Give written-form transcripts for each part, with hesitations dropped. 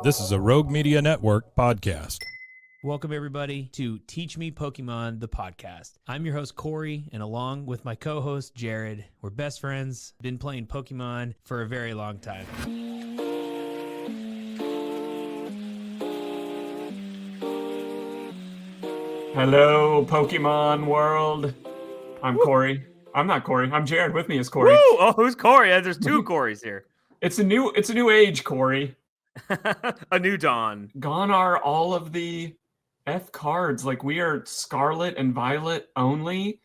This is a Rogue Media Network podcast. Welcome, everybody, to Teach Me Pokemon, the podcast. I'm your host, Corey, and along with my co-host, Jared, we're best friends, been playing Pokemon for a very long time. Hello, Pokemon world. I'm Corey. I'm not Corey. I'm Jared. With me is Corey. Woo! Oh, who's Corey? There's two Corys here. It's a new age, Corey. A new dawn. Gone are all of the F cards. Like, we are Scarlet and Violet only.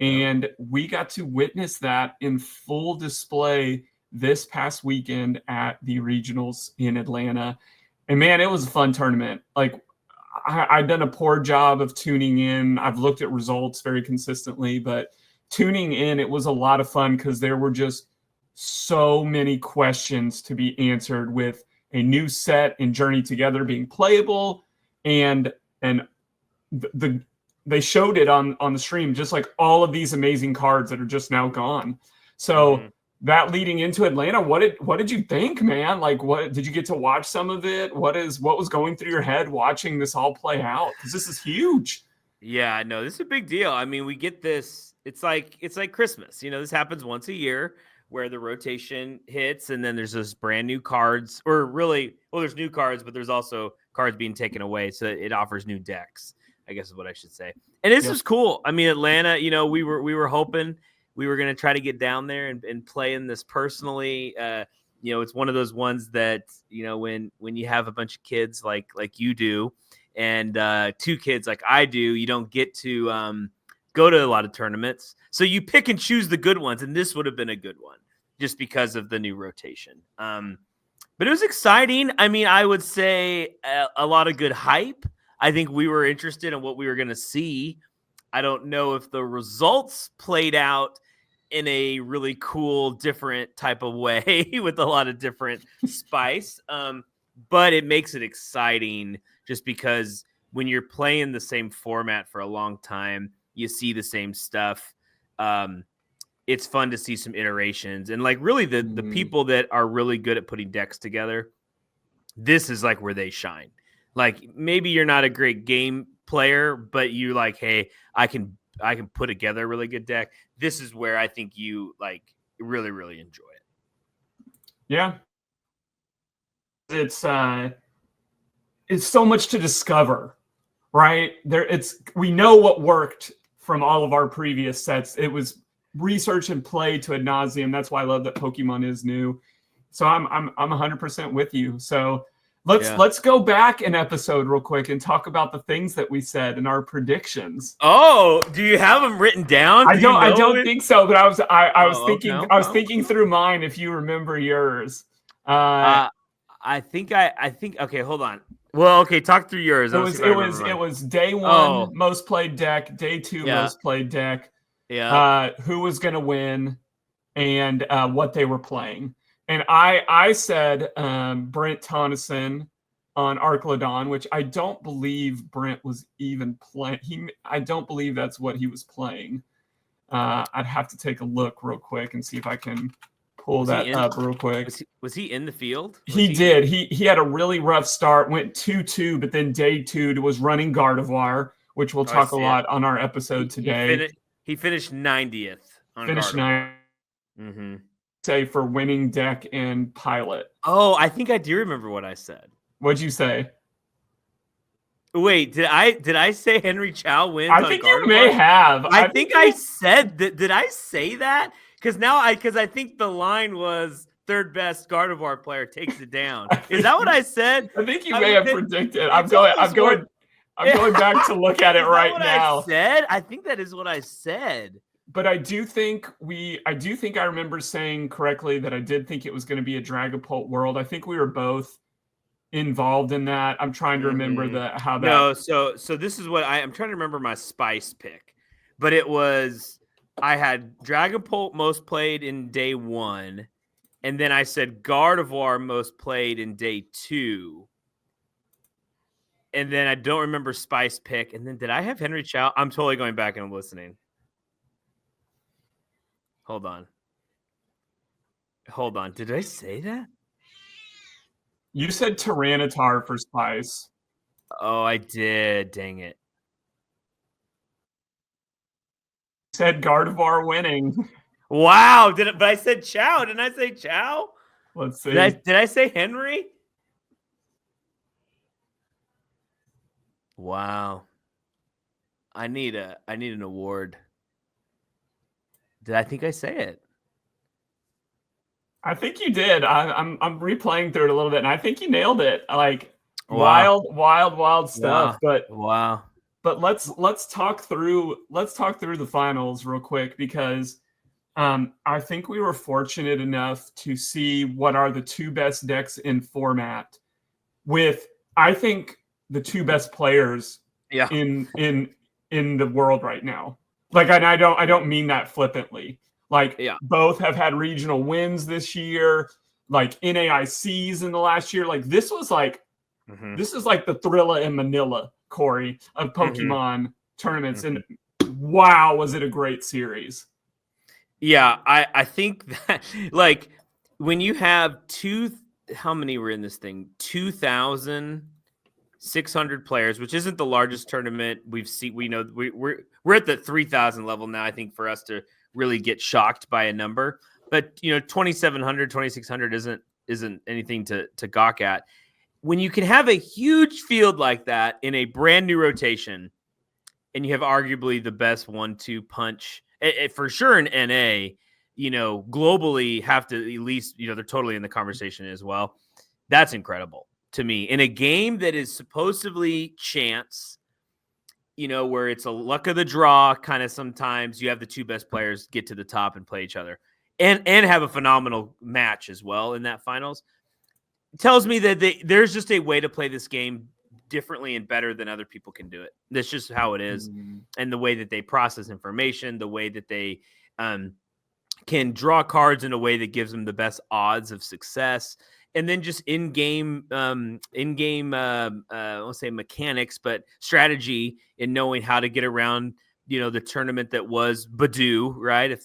And we got to witness that in full display this past weekend at the regionals in Atlanta. And man, it was a fun tournament. Like, I've done a poor job of tuning in. I've looked at results very consistently, but tuning in, it was a lot of fun because there were just so many questions to be answered, with a new set and Journey Together being playable, and they showed it on the stream, just like all of these amazing cards that are just now gone. So that leading into Atlanta, what did you think, man? Like, what did you get to watch some of it? What was going through your head watching this all play out? Because this is huge. Yeah, no, this is a big deal. I mean, we get this. It's like Christmas. You know, this happens once a year where the rotation hits, and then there's this brand new cards, or really, well, there's new cards, but there's also cards being taken away, so it offers new decks, I guess is what I should say. And this is cool. I mean, Atlanta, you know, we were hoping we were going to try to get down there and play in this personally. You know, it's one of those ones that, you know, when you have a bunch of kids like you do, and two kids like I do, you don't get to go to a lot of tournaments. So you pick and choose the good ones, and this would have been a good one just because of the new rotation. But it was exciting. I mean, I would say a lot of good hype. I think we were interested in what we were going to see. I don't know if the results played out in a really cool, different type of way with a lot of different spice. But it makes it exciting just because when you're playing the same format for a long time, you see the same stuff. It's fun to see some iterations, and like really the people that are really good at putting decks together, this is like where they shine. Like, maybe you're not a great game player, but you like, hey, I can put together a really good deck. This is where I think you like really, really enjoy it. Yeah. It's so much to discover, right? We know what worked from all of our previous sets. It was research and play to ad nauseum. That's why I love that Pokemon is new. So I'm 100% with you. So let's go back an episode real quick and talk about the things that we said and our predictions. Oh, do you have them written down? I don't think so, but I was thinking through mine. If you remember yours, I think. Okay, hold on. Well, okay, talk through yours. It was day one most played deck, day two most played deck. Yeah. Who was going to win, and what they were playing. And I said Brent Tonneson on Arclodon, which I don't believe Brent was even playing. I don't believe that's what he was playing. I'd have to take a look real quick and see if I can pull that up real quick. Was he in the field? He did. He had a really rough start, went 2-2, but then day two was running Gardevoir, which we'll talk a lot on our episode today. He finished 90th on Gardevoir. 90th. Say for winning deck and pilot. Oh, I think I do remember what I said. What'd you say? Wait, did I say Henry Chow wins? I think you may have. I think I said that. Did I say that? Because I think the line was third best Gardevoir player takes it down. Is that what I said? I think you may have predicted. I'm going back to look at it right now. I think that is what I said. But I do think I remember saying correctly that I did think it was going to be a Dragapult world. I think we were both involved in that. I'm trying to remember how that. No, so this is what I'm trying to remember my spice pick. But it was, I had Dragapult most played in day one, and then I said Gardevoir most played in day two. And then I don't remember spice pick. And then did I have Henry Chow? I'm totally going back and I'm listening. Hold on. Did I say that? You said Tyranitar for Spice. Oh, I did. Dang it. Said Gardevoir winning. Wow. But I said Chow. Didn't I say Chow? Let's see. Did I say Henry? Wow. I need an award. Did I think I say it? I think you did. I'm replaying through it a little bit, and I think you nailed it. Like Wow. wild stuff. Wow. But let's talk through the finals real quick, because I think we were fortunate enough to see what are the two best decks in format, with I think the two best players Yeah. in the world right now. Like, and I don't mean that flippantly. Like, Yeah. both have had regional wins this year, like NAICs in the last year. Like, this is like the Thrilla and Manila, Corey, of Pokemon tournaments. And wow, was it a great series. Yeah, I think that, like, when you have how many were in this thing? 2,600 players, which isn't the largest tournament we've seen. We know we're at the 3,000 level now, I think, for us to really get shocked by a number. But 2,700, 2,600 isn't anything to gawk at. When you can have a huge field like that in a brand new rotation, and you have arguably the best 1-2 punch, for sure in NA, globally have to at least, they're totally in the conversation as well. That's incredible to me. In a game that is supposedly chance, where it's a luck of the draw kind of, sometimes you have the two best players get to the top and play each other and have a phenomenal match as well in that finals. It tells me that there's just a way to play this game differently and better than other people can do it. That's just how it is. And the way that they process information, the way that they can draw cards in a way that gives them the best odds of success. And then just in-game, I'll say mechanics, but strategy in knowing how to get around, the tournament that was Budew, right?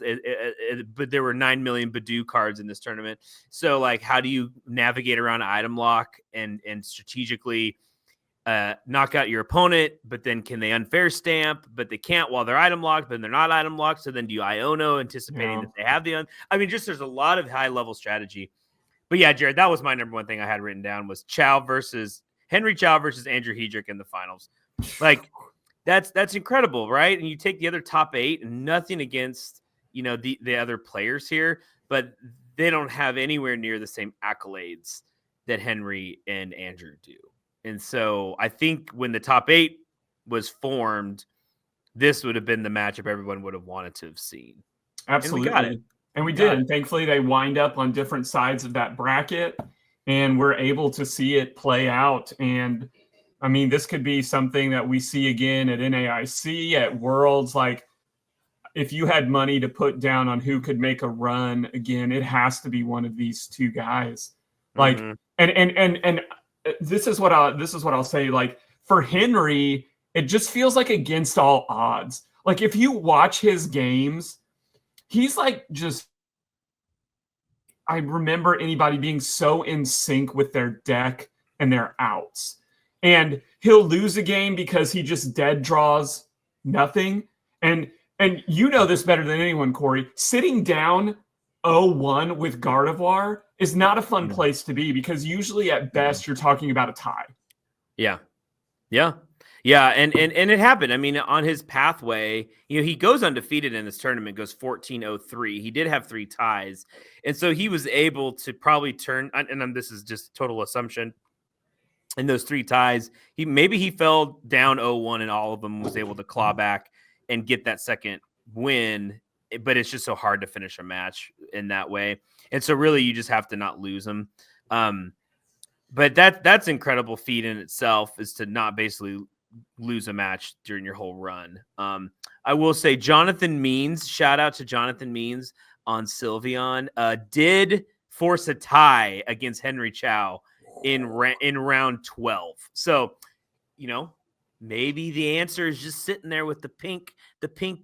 But there were 9 million Budew cards in this tournament. So, like, how do you navigate around item lock and strategically knock out your opponent, but then can they unfair stamp, but they can't while they're item locked, but they're not item locked. So then do you Iono, anticipating that they have the just there's a lot of high level strategy. But yeah, Jared, that was my number one thing I had written down, was Henry Chow versus Andrew Hedrick in the finals. Like, that's incredible, right? And you take the other top 8, and nothing against, the other players here, but they don't have anywhere near the same accolades that Henry and Andrew do. And so I think when the top 8 was formed, this would have been the matchup everyone would have wanted to have seen. Absolutely. And we got it. And we did. And thankfully, they wind up on different sides of that bracket, and we're able to see it play out. And I mean, this could be something that we see again at NAIC, at Worlds. Like, if you had money to put down on who could make a run again, it has to be one of these two guys. Like, and this is what I'll say. Like, for Henry, it just feels like against all odds. Like, if you watch his games, he's like, I remember anybody being so in sync with their deck and their outs. And he'll lose a game because he just dead draws nothing. And you know this better than anyone, Corey. Sitting down 0-1 with Gardevoir is not a fun place to be, because usually at best you're talking about a tie. Yeah. And it happened. I mean, on his pathway, he goes undefeated in this tournament, goes 14-0-3. He did have 3 ties. And so he was able to probably turn, and this is just total assumption, in those 3 ties, he fell down 0-1 in all of them, was able to claw back and get that second win. But it's just so hard to finish a match in that way. And so really you just have to not lose them. But that's incredible feat in itself, is to not basically lose a match during your whole run. I will say Jonathan Means, shout out to Jonathan Means on Sylveon, did force a tie against Henry Chow in round 12. So, maybe the answer is just sitting there with the pink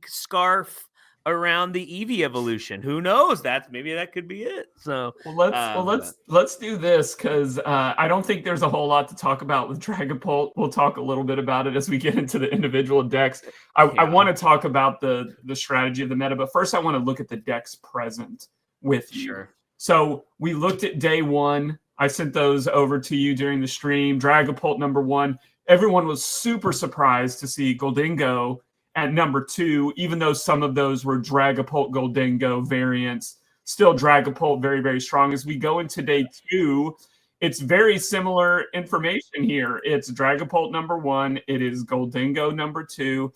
scarf around the Eevee evolution. Who knows? Maybe that could be it. So let's do this, because I don't think there's a whole lot to talk about with Dragapult. We'll talk a little bit about it as we get into the individual decks. I want to talk about the strategy of the meta, but first I want to look at the decks present with you. Sure. So we looked at day one. I sent those over to you during the stream. Dragapult number 1. Everyone was super surprised to see Goldingo at number 2, even though some of those were Dragapult Goldingo variants. Still Dragapult very, very strong. As we go into day 2, it's very similar information here. It's Dragapult number 1. It is Goldingo number 2.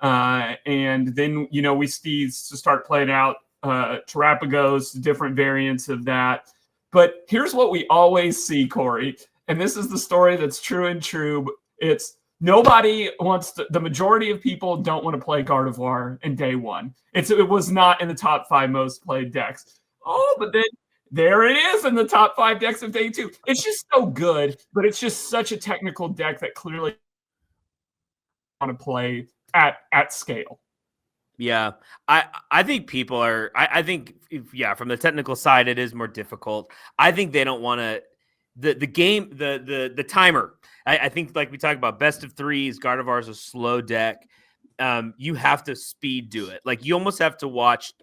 And then, we see to start playing out Terrapagos, different variants of that. But here's what we always see, Corey, and this is the story that's true and true. It's nobody wants to, the majority of people don't want to play Gardevoir in day 1. It was not in the top 5 most played decks. Oh, but then there it is in the top 5 decks of day 2. It's just so good, but it's just such a technical deck that clearly want to play at scale. Yeah, I think people are. I think from the technical side, it is more difficult. I think they don't want to. The game, the timer. I think, like we talked about, best of 3s. Gardevoir is a slow deck. You have to speed do it. Like, you almost have to watch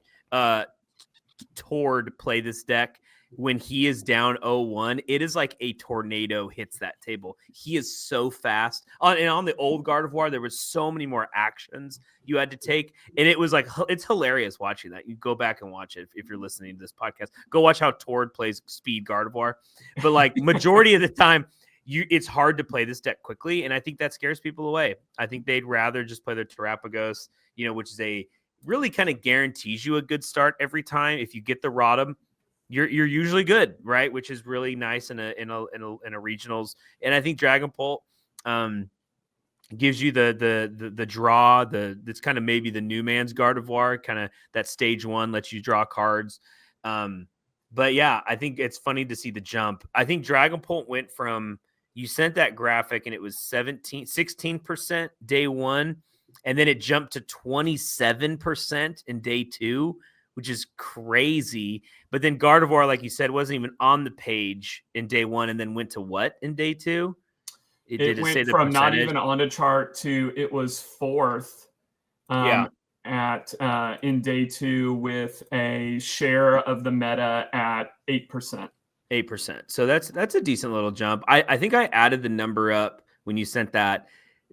Tord play this deck when he is down 0-1. It is like a tornado hits that table. He is so fast. And on the old Gardevoir, there was so many more actions you had to take, and it was like, it's hilarious watching that. You go back and watch it if you're listening to this podcast. Go watch how Tord plays speed Gardevoir. But like, majority of the time, it's hard to play this deck quickly, and I think that scares people away. I think they'd rather just play their Terrapagos, which is really kind of guarantees you a good start every time. If you get the Rotom, you're usually good, right? Which is really nice in a regionals. And I think Dragapult gives you the draw. That's kind of maybe the new man's Gardevoir, kind of that stage 1 lets you draw cards. But yeah, I think it's funny to see the jump. I think Dragapult went from, you sent that graphic and it was 16% day 1, and then it jumped to 27% in day 2, which is crazy. But then Gardevoir, like you said, wasn't even on the page in day 1, and then went to what in day 2? It went from not even on a chart to it was 4th in day 2 with a share of the meta at 8%. 8%. So that's a decent little jump. I think I added the number up when you sent that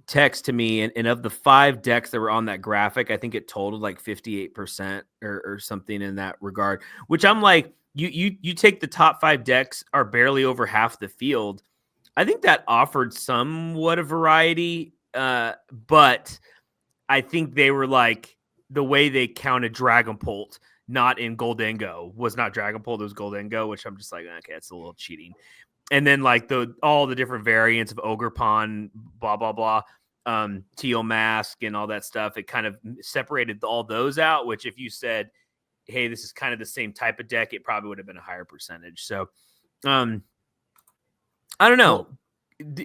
text to me, and of the 5 decks that were on that graphic, I think it totaled like 58% or something in that regard, which I'm like, you take the top 5 decks are barely over half the field. I think that offered somewhat of variety, but I think they were like, the way they counted Dragapult not in Goldingo was not Dragapult, it was Goldingo, which I'm just like, okay, it's a little cheating. And then like all the different variants of Ogerpon, blah, blah, blah, Teal Mask and all that stuff, it kind of separated all those out, which if you said, hey, this is kind of the same type of deck, it probably would have been a higher percentage. So I don't know.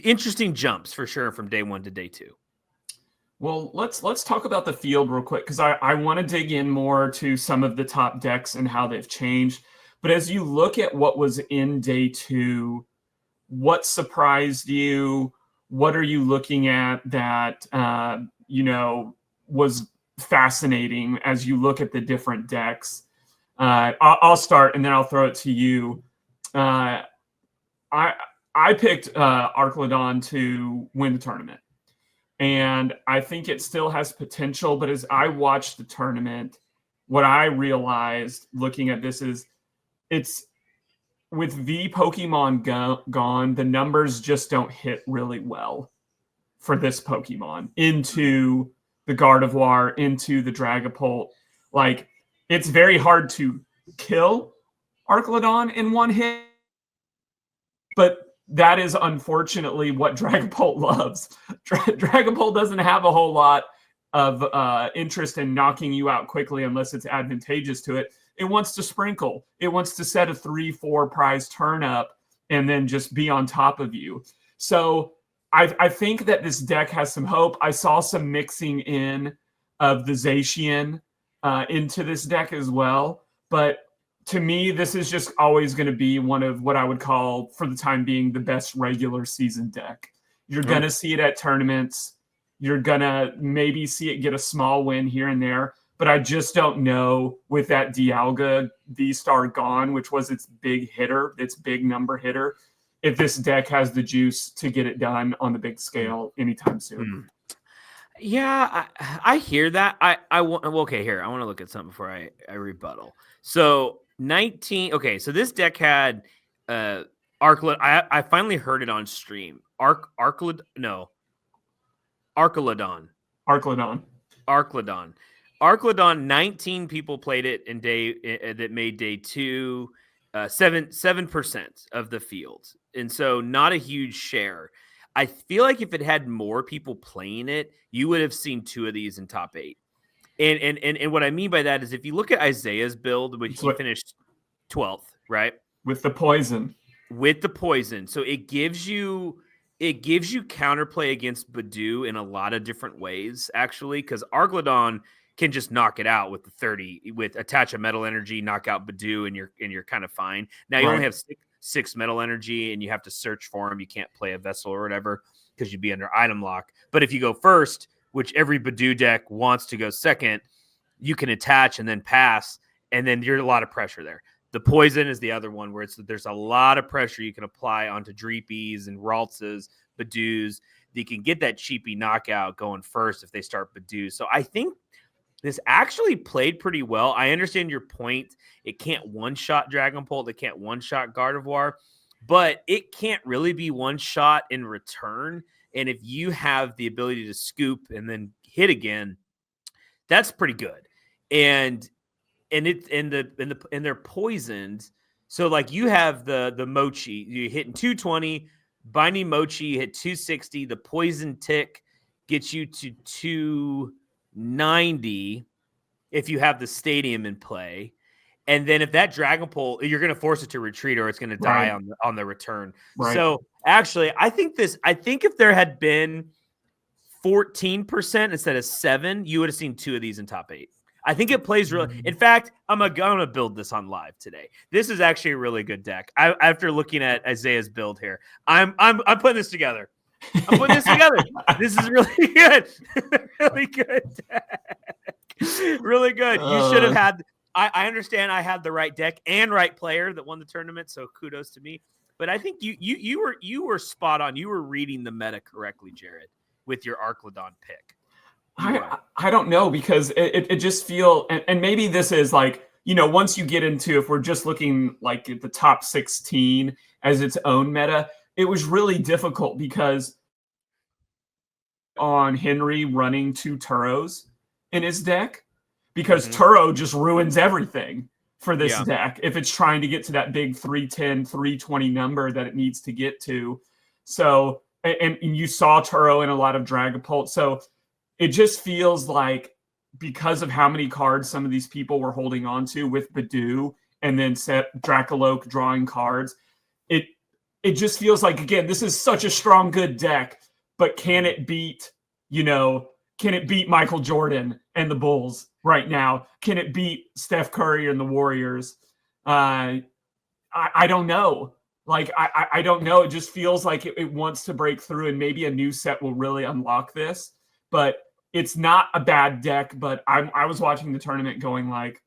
Interesting jumps for sure from day 1 to day 2. Well, let's talk about the field real quick, because I want to dig in more to some of the top decks and how they've changed. But as you look at what was in day 2, what surprised you? What are you looking at that was fascinating as you look at the different decks? I'll start and then I'll throw it to you. I picked Archlodon to win the tournament. And I think it still has potential, but as I watched the tournament, what I realized looking at this is it's with V Pokemon gone, the numbers just don't hit really well for this Pokemon into the Gardevoir, into the Dragapult. Like, it's very hard to kill Archlodon in one hit, but that is unfortunately what Dragapult loves. Dragapult doesn't have a whole lot of interest in knocking you out quickly unless it's advantageous to it. It wants to sprinkle. It wants to set a 3-4 prize turn up and then just be on top of you. So I think that this deck has some hope. I saw some mixing in of the Zacian into this deck as well. But to me, this is just always going to be one of what I would call, for the time being, the best regular season deck. You're going to see it at tournaments. You're going to maybe see it get a small win here and there. But I just don't know, with that Dialga V-Star gone, which was its big hitter, its big number hitter, if this deck has the juice to get it done on the big scale anytime soon. Yeah, I hear that. Okay, here. I want to look at something before I rebuttal. So 19. Okay, so this deck had Arclid. I finally heard it on stream. Arclidon. 19 people played it in day that made day 2. 7% of the field, and so not a huge share. I feel like if it had more people playing it, you would have seen 2 of these in top 8. And what I mean by that is, if you look at Isaiah's build, which he finished 12th, right? With the poison. So it gives you counterplay against Budew in a lot of different ways, actually, because Arclidon can just knock it out with the 30, with attach a metal energy, knock out Budew, and you're kind of fine. Now you only have 6 metal energy, and you have to search for him. You can't play a vessel or whatever because you'd be under item lock. But if you go first, which every Budew deck wants to go second, you can attach and then pass, and then you're a lot of pressure there. The poison is the other one where there's a lot of pressure you can apply onto Dreepies and Raltzes, Budews. You can get that cheapy knockout going first if they start Budew. So I think this actually played pretty well. I understand your point. It can't one-shot Dragapult. It can't one-shot Gardevoir. But it can't really be one-shot in return. And if you have the ability to scoop and then hit again, that's pretty good. And they're poisoned. So like you have the Mochi. You hit in 220. Binding Mochi, you hit 260. The poison tick gets you to 290 if you have the stadium in play. And then if that Dragapult, you're going to force it to retreat or it's going to die on the return. Right. So actually, I think if there had been 14% instead of 7, you would have seen 2 of these in top 8. I think it plays really. In fact, I'm gonna build this on live today. This is actually a really good deck. After looking at Isaiah's build here, I'm putting this together. This is really good. Really good deck. Really good. You should have had. I understand I had the right deck and right player that won the tournament, so kudos to me. But I think you were spot on. You were reading the meta correctly, Jared, with your Arclidon pick. I don't know, because it just feel, and maybe this is like, once you get into, if we're just looking like at the top 16 as its own meta, it was really difficult because on Henry running 2 Turos in his deck, because Turo just ruins everything for this deck if it's trying to get to that big 310, 320 number that it needs to get to. So, and you saw Turo in a lot of Dragapult. So it just feels like, because of how many cards some of these people were holding on to with Budew and then Dracoloak drawing cards, it just feels like, again, this is such a strong, good deck, but can it beat Michael Jordan and the Bulls right now? Can it beat Steph Curry and the Warriors? I don't know. Like, I don't know. It just feels like it wants to break through, and maybe a new set will really unlock this. But it's not a bad deck. But I was watching the tournament going like,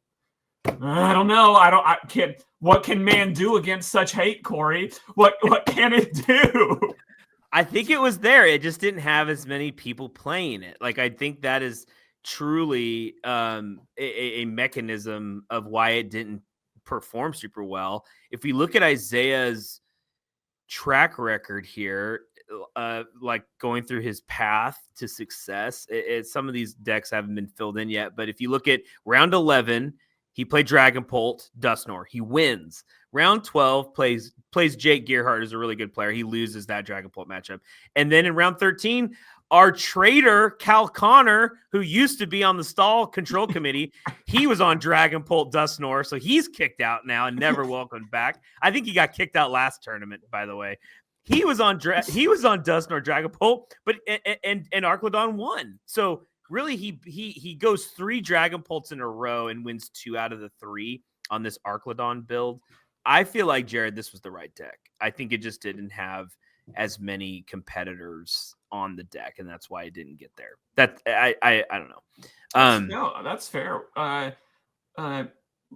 I don't know. What can man do against such hate, Corey? What can it do? I think it was there. It just didn't have as many people playing it. Like, I think that is truly a mechanism of why it didn't perform super well. If we look at Isaiah's track record here, like going through his path to success, some of these decks haven't been filled in yet. But if you look at round 11, he played Dragapult, Dusknoir. He wins. Round 12 plays Jake Gearhart, who's a really good player. He loses that Dragapult matchup. And then in round 13, our trader, Cal Connor, who used to be on the stall control committee, he was on Dragapult, Dusknoir, so he's kicked out now and never welcomed back. I think he got kicked out last tournament, by the way. He was on Dusknoir, Dragapult, but and Arclidon won. So really he goes 3 Dragapults in a row and wins 2 out of the 3 on this Archlodon build. I feel like, Jared, this was the right deck. I think it just didn't have as many competitors on the deck, and that's why it didn't get there. That I don't know. No, that's fair.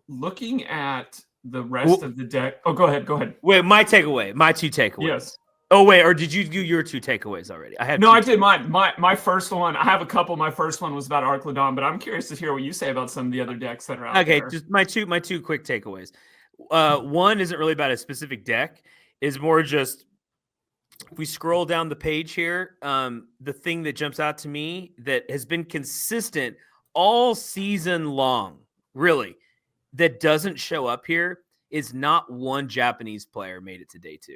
Looking at the rest of the deck. Oh, go ahead. Wait, my two takeaways. Yes. Oh, wait, or did you do your 2 takeaways already? I did mine. My first one, I have a couple. My first one was about Archlodon, but I'm curious to hear what you say about some of the other decks that are out there. Okay, just my two quick takeaways. One isn't really about a specific deck, is more just if we scroll down the page here, the thing that jumps out to me that has been consistent all season long, really, that doesn't show up here is not one Japanese player made it to day 2.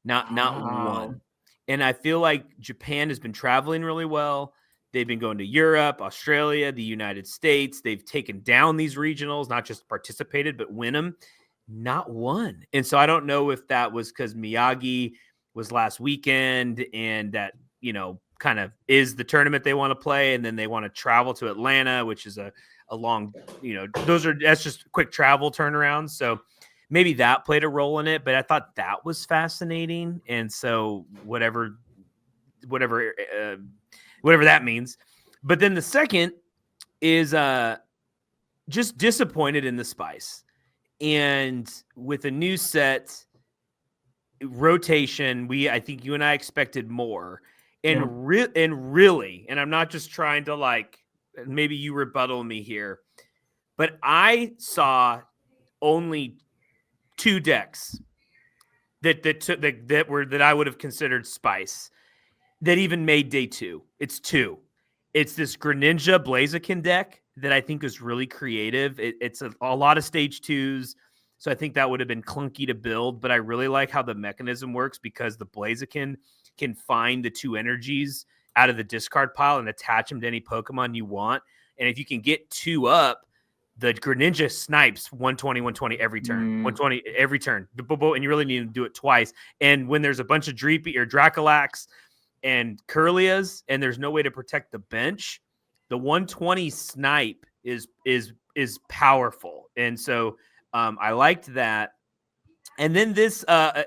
Not one. And I feel like Japan has been traveling really well. They've been going to Europe, Australia, the United States. They've taken down these regionals, not just participated, but win them. Not one. And so I don't know if that was because Miyagi was last weekend and that, kind of is the tournament they want to play. And then they want to travel to Atlanta, which is a long, that's just quick travel turnarounds. So maybe that played a role in it, but I thought that was fascinating. And so whatever that means. But then the second is just disappointed in the spice. And with a new set rotation, I think you and I expected more. And really, and I'm not just trying to maybe you rebuttal me here, but I saw only 2 decks that I would have considered spice that even made day 2. It's 2. It's this Greninja Blaziken deck that I think is really creative. It's a lot of stage 2s, so I think that would have been clunky to build, but I really like how the mechanism works because the Blaziken can find the 2 energies out of the discard pile and attach them to any Pokemon you want. And if you can get 2 up, the Greninja snipes 120 every turn. 120 every turn. And you really need to do it twice. And when there's a bunch of Dreepy or Dracolax and Curlias and there's no way to protect the bench, the 120 snipe is powerful. And so I liked that. And then this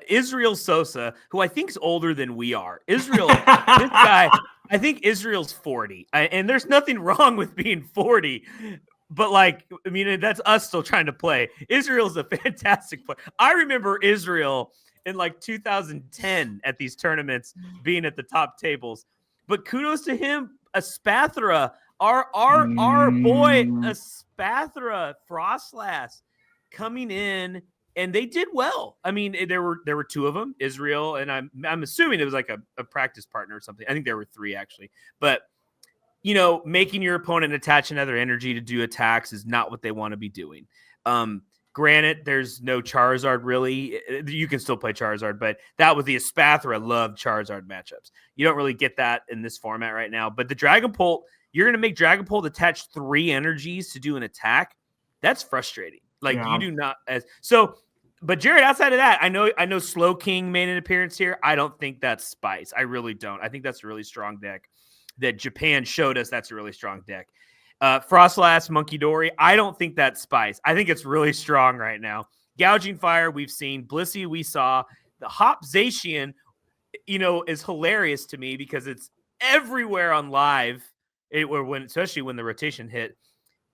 Israel Sosa, who I think is older than we are. Israel, this guy, I think Israel's 40. And there's nothing wrong with being 40. But that's us still trying to play. Israel's a fantastic player. I remember Israel in 2010 at these tournaments being at the top tables. But kudos to him, Espathra, our boy Espathra Frostlass coming in, and they did well. I mean, there were 2 of them, Israel, and I'm assuming it was a practice partner or something. I think there were 3 actually, but. Making your opponent attach another energy to do attacks is not what they want to be doing. Granted, there's no Charizard really. You can still play Charizard, but that was the Espathra loved Charizard matchups. You don't really get that in this format right now. But the Dragapult, you're going to make Dragapult attach 3 energies to do an attack. That's frustrating. You do not But Jared, outside of that, I know Slow King made an appearance here. I don't think that's spice. I really don't. I think that's a really strong deck. That Japan showed us that's a really strong deck. Frostlass, Monkey Dory, I don't think that's spice. I think it's really strong right now. Gouging Fire, we've seen. Blissey, we saw. The Hop Zacian, is hilarious to me because it's everywhere on live, especially when the rotation hit.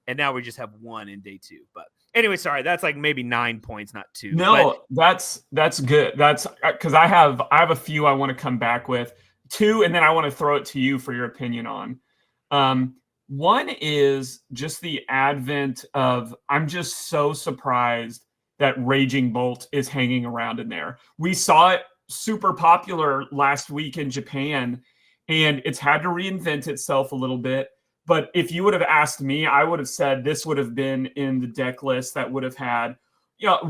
And now we just have 1 in day 2. But anyway, sorry, that's maybe 9 points, not 2. No, that's good. That's because I have a few I want to come back with. 2, and then I want to throw it to you for your opinion on. One is just the advent of, I'm just so surprised that Raging Bolt is hanging around in there. We saw it super popular last week in Japan, and it's had to reinvent itself a little bit. But if you would have asked me, I would have said this would have been in the deck list that would have had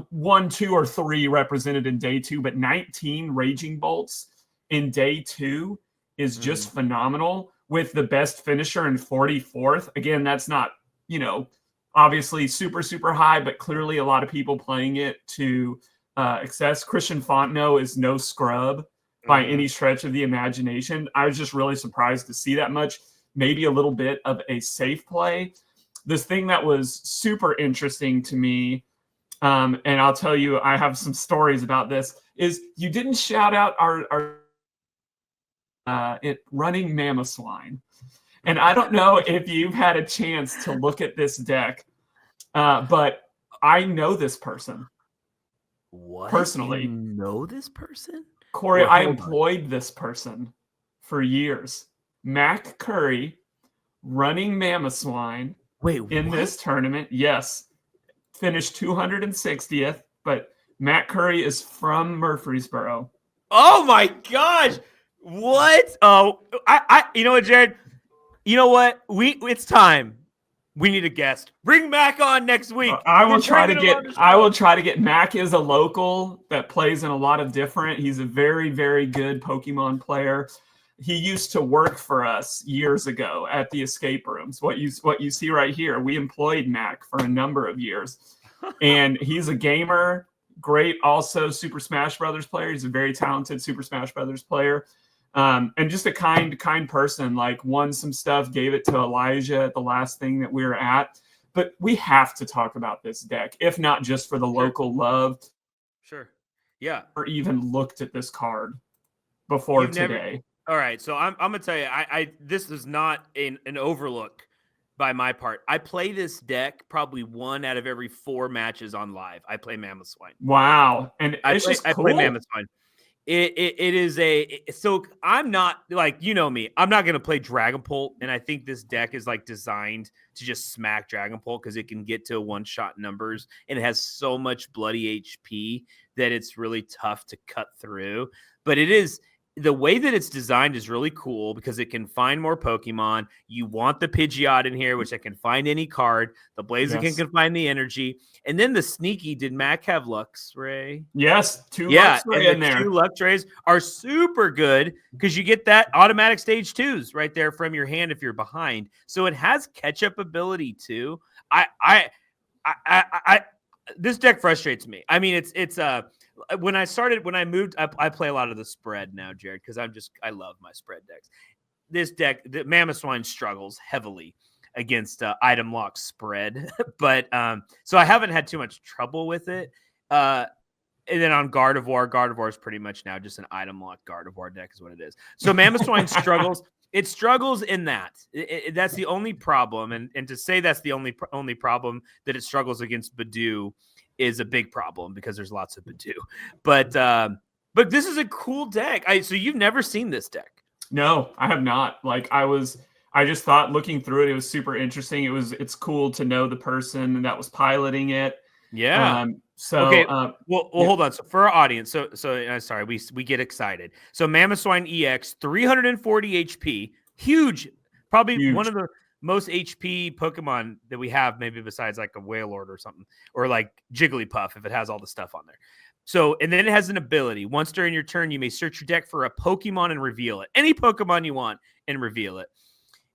1, 2, or 3 represented in day 2, but 19 Raging Bolts in day 2 is just phenomenal, with the best finisher in 44th. Again, that's not, obviously super, super high, but clearly a lot of people playing it to excess. Christian Fontenot is no scrub by any stretch of the imagination. I was just really surprised to see that much. maybe a little bit of a safe play. This thing that was super interesting to me, and I'll tell you, I have some stories about this, is you didn't shout out our running Mamoswine. And I don't know if you've had a chance to look at this deck, but I know this person. What? Personally. You know this person? Corey, Well, I hold on. employed this person for years. Mac Curry running Mamoswine Wait, in what? this tournament. Yes. Finished 260th, but Matt Curry is from Murfreesboro. Oh my gosh. What? Oh, you know what, Jared? You know what? It's time. We need a guest. Bring Mac on next week. I will try to get Mac is a local that plays in a lot of different. He's a very, very good Pokemon player. He used to work for us years ago at the escape rooms. What you see right here, we employed Mac for a number of years. And he's a gamer, great also Super Smash Brothers player. He's a very talented Super Smash Brothers player. And just a kind person, like won some stuff, gave it to Elijah at the last thing that we were at. But we have to talk about this deck, if not just for the local love. Sure. Yeah. Or even looked at this card before today. All right. So I'm going to tell you, this is not an overlook by my part. I play this deck probably 1 out of every 4 matches on live. I play Mamoswine. Wow. And I play Mamoswine. It is so I'm not like, you know me, I'm not going to play Dragapult. And I think this deck is like designed to just smack Dragapult because it can get to one-shot numbers and it has so much bloody HP that it's really tough to cut through. But the way that it's designed is really cool because it can find more Pokemon. You want the Pidgeot in here, which I can find any card. The Blaziken can find the energy. And then the sneaky, did Mac have Luxray? Yes, 2 Luxray in there. 2 Luxrays are super good because you get that automatic stage 2s right there from your hand if you're behind. So it has catch-up ability too. This deck frustrates me. I mean, it's when I moved, I play a lot of the spread now, Jared, because I love my spread decks. This deck, the Mamoswine struggles heavily against item lock spread, but so I haven't had too much trouble with it. And then on Gardevoir is pretty much now just an item lock Gardevoir deck is what it is. So Mamoswine struggles. It struggles in that. That's the only problem, and to say that's the only problem that it struggles against Budew is a big problem because there's lots of Budew. But this is a cool deck. So you've never seen this deck? No, I have not. Like I just thought looking through it was super interesting. It's cool to know the person that was piloting it. Yeah. Okay. Hold on. So for our audience, so sorry, we get excited. So Mamoswine EX, 340 HP, huge, probably one of the most HP Pokemon that we have, maybe besides like a Wailord or something, or like Jigglypuff if it has all the stuff on there. So, and then it has an ability. Once during your turn, you may search your deck for a Pokemon and reveal it. Any Pokemon you want and reveal it.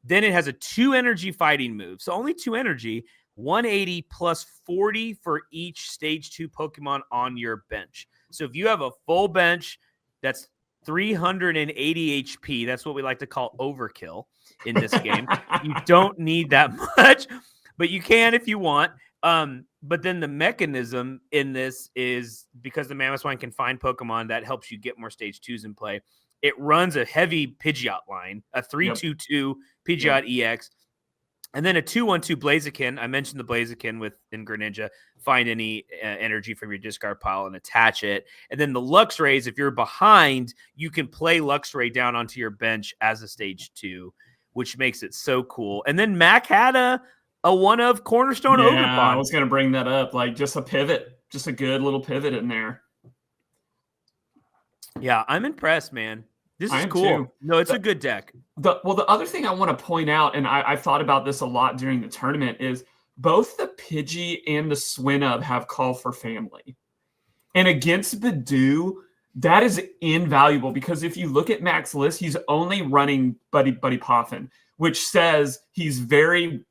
Then it has a 2 energy fighting move. So only 2 energy, 180 plus 40 for each stage 2 Pokemon on your bench. So if you have a full bench, that's 380 HP. That's what we like to call overkill in this game. You don't need that much, but you can if you want. But then the mechanism in this is because the Mamoswine can find Pokemon, that helps you get more stage 2s in play. It runs a heavy Pidgeot line, a 3-2-2 Pidgeot EX, and then a 2-1-2 Blaziken. I mentioned the Blaziken in Greninja. Find any energy from your discard pile and attach it. And then the Luxrays, if you're behind, you can play Luxray down onto your bench as a stage 2, which makes it so cool. And then Mac had a one of Cornerstone Ogerpon. I was going to bring that up. Like just a pivot, just a good little pivot in there. Yeah, I'm impressed, man. This is cool. Too. No, it's a good deck. The other thing I want to point out, and I've thought about this a lot during the tournament, is both the Pidgey and the Swinub have Call for Family. And against Budew, that is invaluable because if you look at Mac's list, he's only running Buddy Poffin, which says he's very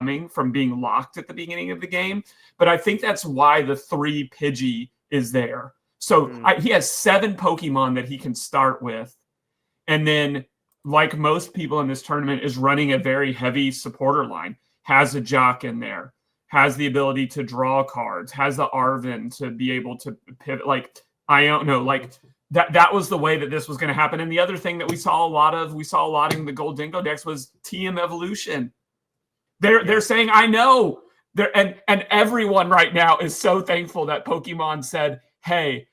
coming from being locked at the beginning of the game. But I think that's why the 3 Pidgey is there. So he has 7 Pokemon that he can start with. And then like most people in this tournament, is running a very heavy supporter line, has a Jock in there, has the ability to draw cards, has the Arven to be able to pivot. Like, I don't know, like that was the way that this was going to happen. And the other thing that we saw a lot in the Gold Dingo decks was TM Evolution. They're saying, I know. And everyone right now is so thankful that Pokemon said, hey,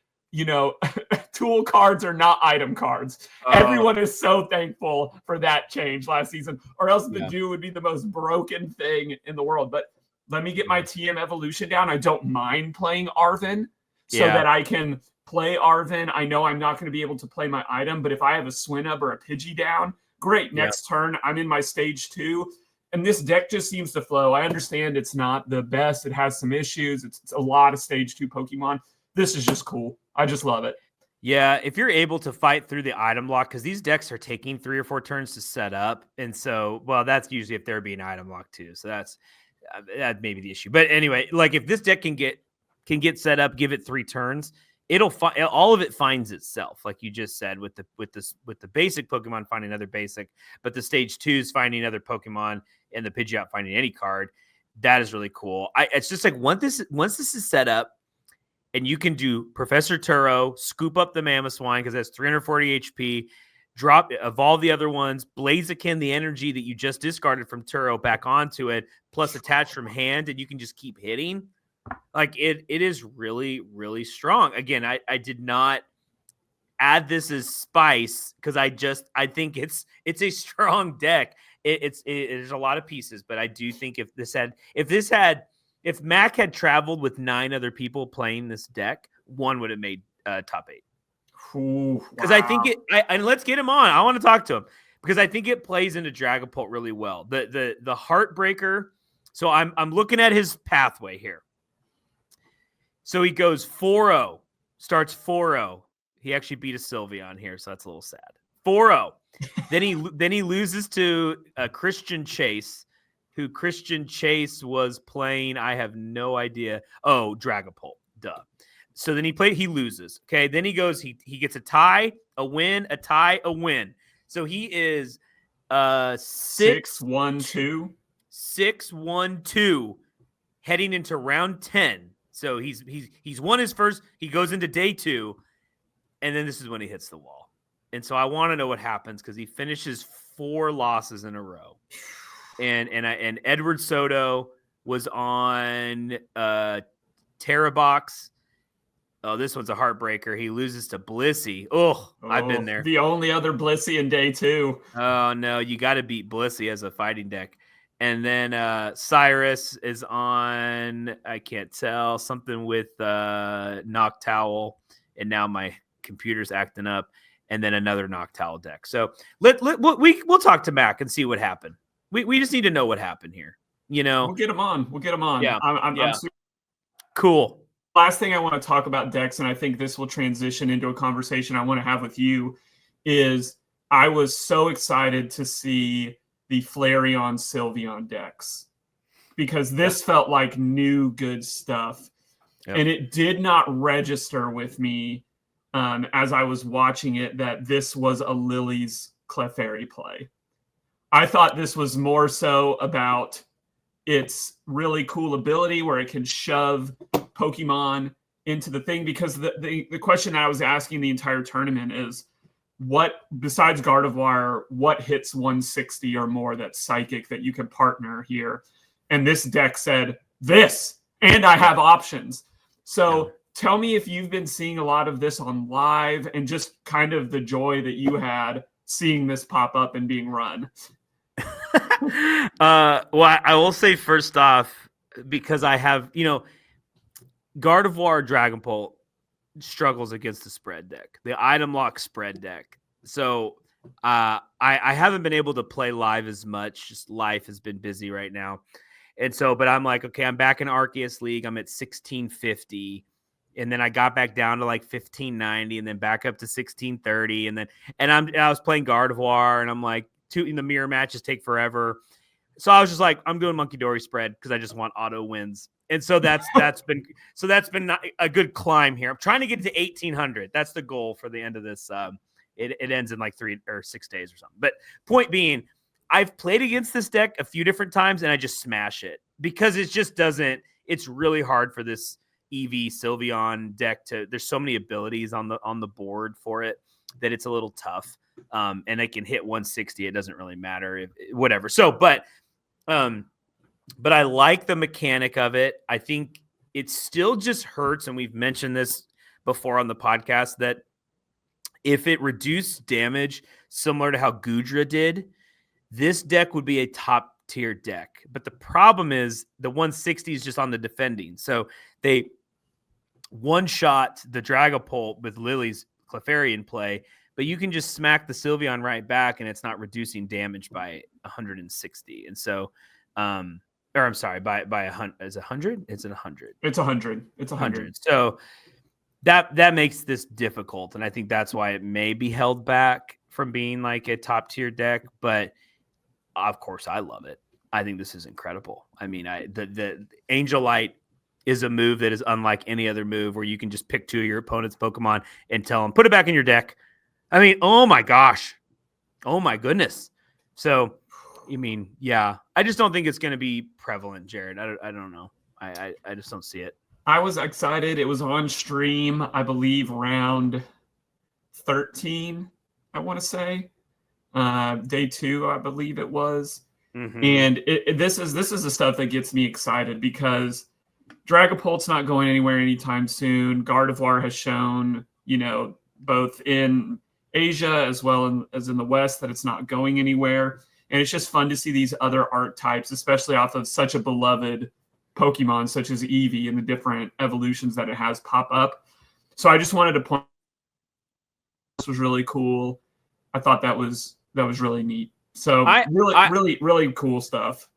tool cards are not item cards. Everyone is so thankful for that change last season, or else the Budew would be the most broken thing in the world. But let me get my TM Evolution down. I don't mind playing Arven so that I can play Arven. I know I'm not going to be able to play my item, but if I have a Swinub or a Pidgey down, great. Next turn, I'm in my stage 2. And this deck just seems to flow. I understand it's not the best. It has some issues. It's a lot of stage 2 Pokemon. This is just cool. I just love it. Yeah, if you're able to fight through the item lock, because these decks are taking 3 or 4 turns to set up. And so, well, that's usually if they're being item locked too. So that may be the issue. But anyway, like if this deck can get set up, give it 3 turns, all of it finds itself, like you just said, with the basic Pokemon finding another basic, but the stage 2s finding other Pokemon and the Pidgeot finding any card. That is really cool. It's just like once this is set up, and you can do Professor Turo, scoop up the Mamoswine because that's 340 HP, evolve the other ones, Blaziken the energy that you just discarded from Turo back onto it, plus attach from hand, and you can just keep hitting. Like it is really, really strong. Again, I did not add this as spice because I think it's a strong deck. There's a lot of pieces, but I do think if Mac had traveled with 9 other people playing this deck, one would have made top 8. Because I think and let's get him on. I want to talk to him because I think it plays into Dragapult really well. The Heartbreaker. So I'm looking at his pathway here. So he goes 4-0, starts 4-0. He actually beat a Sylveon here, so that's a little sad. 4-0. Then he loses to Christian Chase, who Christian Chase was playing. I have no idea. Oh, Dragapult. Duh. So then he loses. Okay. Then he goes, he gets a tie, a win, a tie, a win. So he is 6-1-2. 6-1-2 heading into round 10. So he's won his first. He goes into day 2, and then this is when he hits the wall. And so I want to know what happens because he finishes 4 losses in a row. And Edward Soto was on Terrabox. Oh, this one's a heartbreaker. He loses to Blissey. Oh, I've been there. The only other Blissey in day 2. Oh no, you got to beat Blissey as a fighting deck. And then Cyrus is on, I can't tell, something with Noctowl. And now my computer's acting up. And then another Noctowl deck. So we'll talk to Mac and see what happened. We just need to know what happened here. We'll get him on. Yeah. I'm super cool. Last thing I want to talk about decks, and I think this will transition into a conversation I want to have with you, is I was so excited to see the Flareon Sylveon decks because this felt like new good stuff. Yep. And it did not register with me as I was watching it that this was a Lily's Clefairy play. I thought this was more so about its really cool ability where it can shove Pokemon into the thing, because the question that I was asking the entire tournament is, what, besides Gardevoir, what hits 160 or more that's psychic that you can partner here? And this deck said this, and I have options. So tell me if you've been seeing a lot of this on live and just kind of the joy that you had seeing this pop up and being run. Well, I will say first off, because I have, Gardevoir Dragapult struggles against the spread deck, the item lock spread deck. So I haven't been able to play live as much. Just life has been busy right now. And so, but I'm like, okay, I'm back in Arceus League. I'm at 1650. And then I got back down to like 1590 and then back up to 1630. And I was playing Gardevoir and I'm like, in the mirror matches take forever. So I was just like, I'm doing Monkey Dory spread because I just want auto wins. And so that's been a good climb here. I'm trying to get to 1800. That's the goal for the end of this it ends in like 3 or 6 days or something. But point being, I've played against this deck a few different times and I just smash it because it just doesn't. It's really hard for this EV Sylveon deck there's so many abilities on the board for it that it's a little tough. And it can hit 160. It doesn't really matter whatever. So, but I like the mechanic of it. I think it still just hurts. And we've mentioned this before on the podcast that if it reduced damage similar to how Gudra did, this deck would be a top tier deck. But the problem is the 160 is just on the defending. So they one-shot the Dragapult with Lily's Clefairy in play, but you can just smack the Sylveon right back and it's not reducing damage by 160. And so, or I'm sorry, by 100. Is it 100? It's 100. It's 100. It's 100. So that makes this difficult. And I think that's why it may be held back from being like a top tier deck. But of course, I love it. I think this is incredible. I mean, the Angel Light is a move that is unlike any other move where you can just pick 2 of your opponent's Pokemon and tell them, put it back in your deck. I mean, oh my gosh. Oh my goodness. So, I mean, yeah, I just don't think it's going to be prevalent, Jared. I don't know. I just don't see it. I was excited. It was on stream, I believe, round 13, I want to say. Day 2, I believe it was. Mm-hmm. And this is the stuff that gets me excited because Dragapult's not going anywhere anytime soon. Gardevoir has shown, both in Asia as well as in the West that it's not going anywhere. And it's just fun to see these other archetypes, especially off of such a beloved Pokemon such as Eevee and the different evolutions that it has pop up. So I just wanted to point this was really cool. I thought that was really neat. So really cool stuff.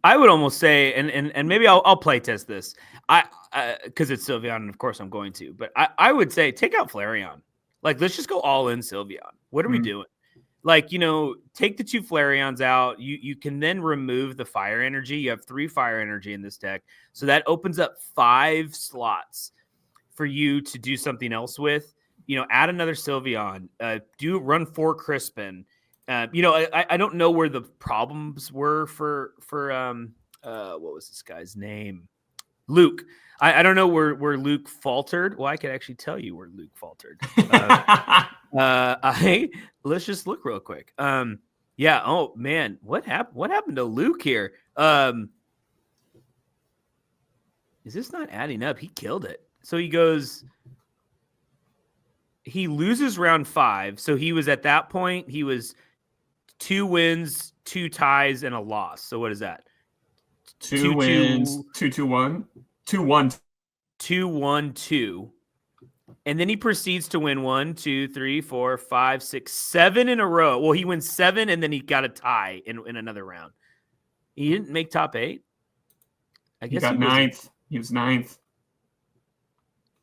I would almost say, and maybe I'll play test this. Because it's Sylveon, and of course I'm going to. But I would say take out Flareon. Like, let's just go all in Sylveon. What are we doing? Like, take the 2 Flareons out. You can then remove the fire energy. You have 3 fire energy in this deck. So that opens up 5 slots for you to do something else with. Add another Sylveon. Run 4 Crispin. I don't know where the problems were for what was this guy's name? Luke. I don't know where Luke faltered. Well, I could actually tell you where Luke faltered. Let's just look real quick. Yeah. Oh man, what happened to Luke here? Is this not adding up? He killed it. So he loses round 5. So he was at that point, he was 2 wins, 2 ties, and a loss. So what is that? 2 wins, 2-2-1, 2-1, 2-1-2. And then he proceeds to win 1, 2, 3, 4, 5, 6, 7 in a row. Well, he wins 7, and then he got a tie in another round. He didn't make top 8. I guess he got 9th. He was 9th.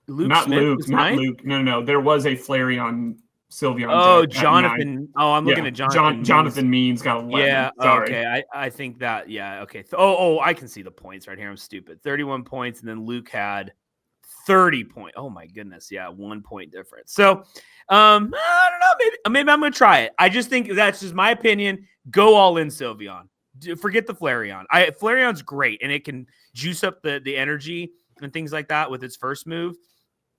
Luke not Smith Luke, was not 9th? Luke. No. There was a Flareon Sylveon. Oh, Jonathan. Oh, I'm looking at Jonathan. Jonathan Means got 11. Yeah. Sorry. Okay. I think that. Yeah. Okay. I can see the points right here. I'm stupid. 31 points, and then Luke had 30 points. Oh my goodness. Yeah, 1 point difference. So, I don't know. Maybe I'm gonna try it. I just think that's just my opinion. Go all in Sylveon. Forget the Flareon. Flareon's great, and it can juice up the energy and things like that with its first move,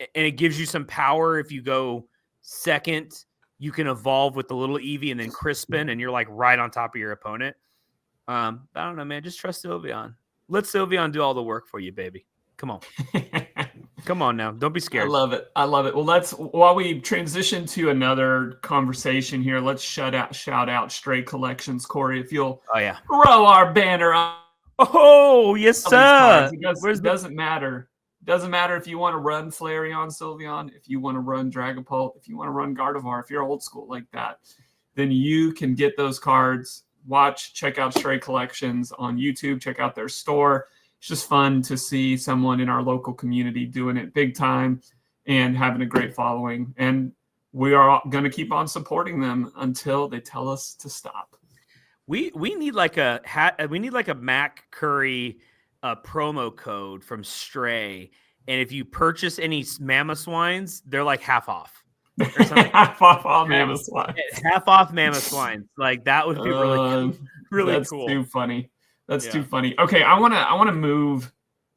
and it gives you some power if you go second. You can evolve with the little Eevee and then Crispin, and you're like right on top of your opponent. I don't know, man. Just trust Sylveon. Let Sylveon do all the work for you, baby. Come on. Come on now. Don't be scared. I love it. Well, while we transition to another conversation here, let's shout out Stray Collections. Corey, if you'll throw our banner on. Oh, yes, sir. It doesn't matter. Doesn't matter if you want to run Flareon, Sylveon, if you want to run Dragapult, if you want to run Gardevoir, if you're old school like that, then you can get those cards. Check out Stray Collections on YouTube. Check out their store. It's just fun to see someone in our local community doing it big time and having a great following. And we are going to keep on supporting them until they tell us to stop. We need like a Mac Curry promo code from Stray, and if you purchase any Mammoth Swines, they're like half off. or something. Half off all mammoth swines. Half off mammoth swines. Like that would be really That's cool. too funny. That's too funny. Okay, I wanna move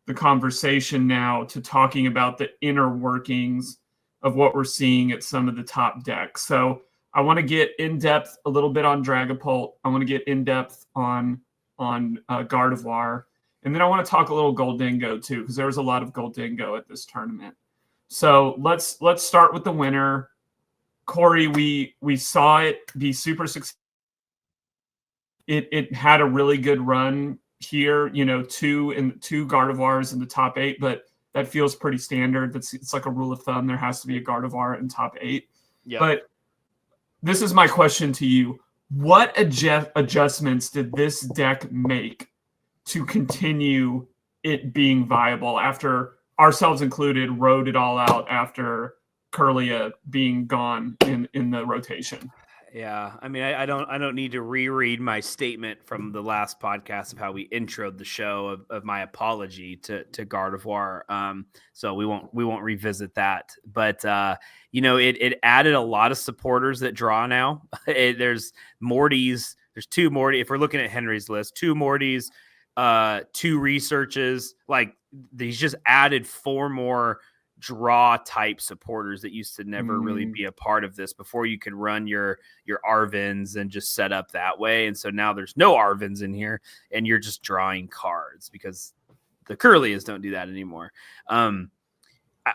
the conversation now to talking about the inner workings of what we're seeing at some of the top decks. So I want to get in depth a little bit on Dragapult. I want to get in depth on Gardevoir, and then I want to talk a little Goldingo too, because there was a lot of Goldingo at this tournament. So let's start with the winner, Corey. We saw it be super successful. It had a really good run here. You know, two Gardevoirs in the top 8, but that feels pretty standard. It's like a rule of thumb. There has to be a Gardevoir in top 8. Yep. But this is my question to you. What adjustments did this deck make to continue it being viable after, ourselves included, rode it all out after Kirlia being gone in the rotation? Yeah, I mean, I don't need to reread my statement from the last podcast of how we introed the show of my apology to Gardevoir. So we won't revisit that. But you know, it added a lot of supporters that draw now. There's Mortys. There's 2 Morty. If we're looking at Henry's list, 2 Mortys, 2 researches. Like he's just added 4 more draw type supporters that used to never really be a part of this. Before, you could run your Arvins and just set up that way, and so now there's no Arvins in here and you're just drawing cards because the Kirlias don't do that anymore.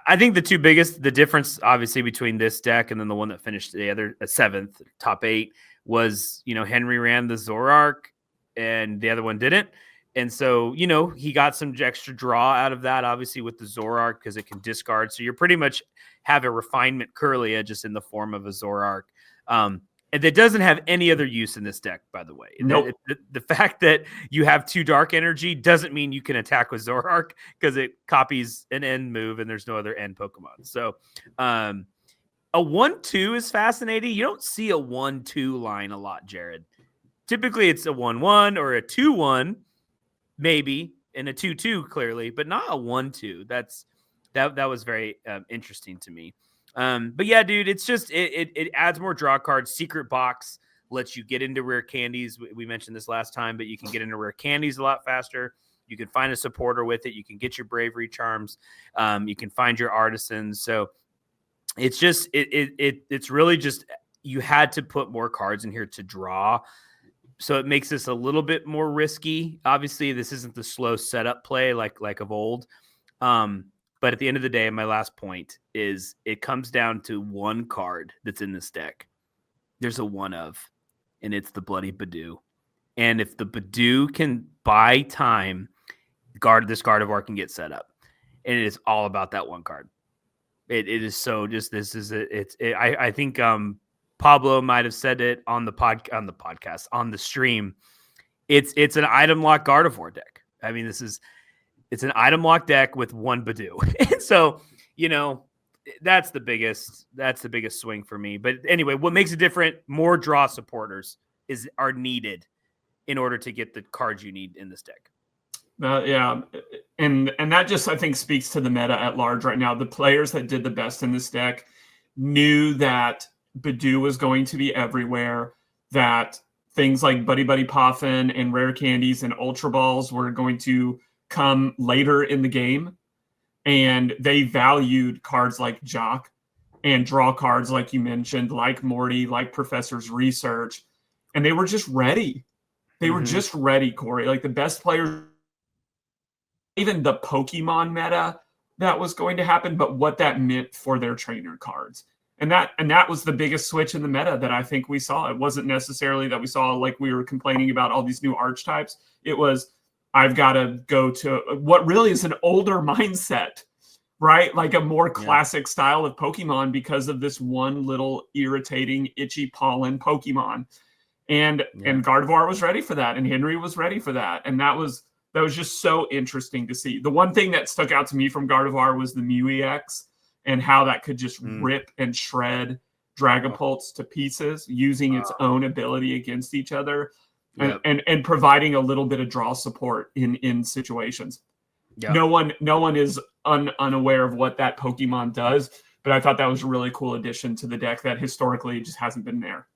I think the difference obviously between this deck and then the one that finished the other 7th top 8 was, you know, Henry ran the Zoroark and the other one didn't. And so, you know, he got some extra draw out of that, obviously, with the Zoroark, because it can discard. So you're pretty much have a refinement Kirlia just in the form of a Zoroark. And that doesn't have any other use in this deck, by the way. Nope. The fact that you have 2 dark energy doesn't mean you can attack with Zoroark, because it copies an end move and there's no other end Pokemon. So a 1-2 is fascinating. You don't see a 1-2 line a lot, Jared. Typically it's a 1-1 or a 2-1. Maybe, and a 2-2 clearly, but not a 1-2. That was very interesting to me. But yeah, dude, it's just it adds more draw cards. Secret Box lets you get into rare candies. We mentioned this last time, but you can get into rare candies a lot faster. You can find a supporter with it. You can get your bravery charms. You can find your artisans. So it's just it's really just, you had to put more cards in here to draw. So it makes this a little bit more risky. Obviously, this isn't the slow setup play like of old. But at the end of the day, my last point is it comes down to one card that's in this deck. There's a one of, and it's the bloody Budew. And if the Budew can buy time, this Gardevoir can get set up. And it is all about that one card. It is so just, this is it. I think Pablo might have said it on the podcast, on the stream. It's an item lock Gardevoir deck. I mean, it's an item lock deck with one Budew. And so, that's the biggest swing for me. But anyway, what makes it different, more draw supporters are needed in order to get the cards you need in this deck. Yeah. And that just, I think, speaks to the meta at large right now. The players that did the best in this deck knew that Budew was going to be everywhere, that things like Buddy Buddy Poffin and Rare Candies and Ultra Balls were going to come later in the game. And they valued cards like Jock and draw cards like you mentioned, like Morty, like Professor's Research. And they were just ready. They were just ready, Corey. Like the best players, even the Pokemon meta that was going to happen, but what that meant for their trainer cards. And that was the biggest switch in the meta that I think we saw. It wasn't necessarily that we saw, like we were complaining about all these new archetypes. It was, I've got to go to what really is an older mindset, right? Like a more classic style of Pokemon because of this one little irritating, itchy pollen Pokemon. And Gardevoir was ready for that. And Henry was ready for that. And that was just so interesting to see. The one thing that stuck out to me from Gardevoir was the Mew EX and how that could just rip and shred Dragapults to pieces using its own ability against each other. And providing a little bit of draw support in situations. Yep. No one is unaware of what that Pokemon does. But I thought that was a really cool addition to the deck that historically just hasn't been there.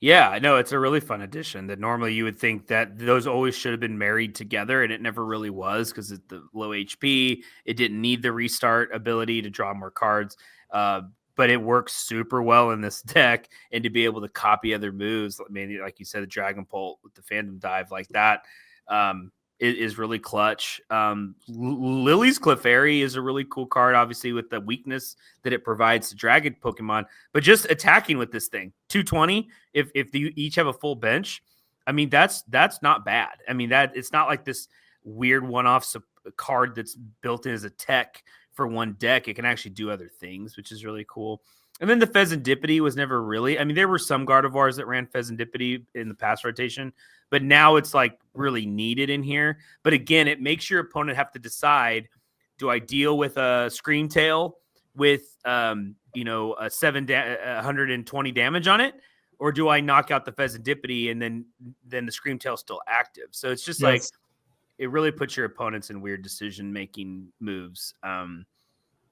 Yeah, I know it's a really fun addition that normally you would think that those always should have been married together, and it never really was because it's the low HP. It didn't need the restart ability to draw more cards, but it works super well in this deck. And to be able to copy other moves, maybe like you said, the Dragapult with the Phantom Dive like that, it is really clutch. Lily's Clefairy is a really cool card, obviously with the weakness that it provides to dragon Pokemon, but just attacking with this thing 220. If you each have a full bench, I mean, that's not bad. I mean, that it's not like this weird one-off card that's built in as a tech for one deck. It can actually do other things, which is really cool. And then the Pheasantipity was never really, I mean, there were some Gardevoirs that ran Pheasantipity in the past rotation, but now it's like really needed in here. But again, it makes your opponent have to decide, do I deal with a Screamtail with, a 120 damage on it? Or do I knock out the Pheasantipity and then the Screamtail's still active? So it's just like, it really puts your opponents in weird decision-making moves.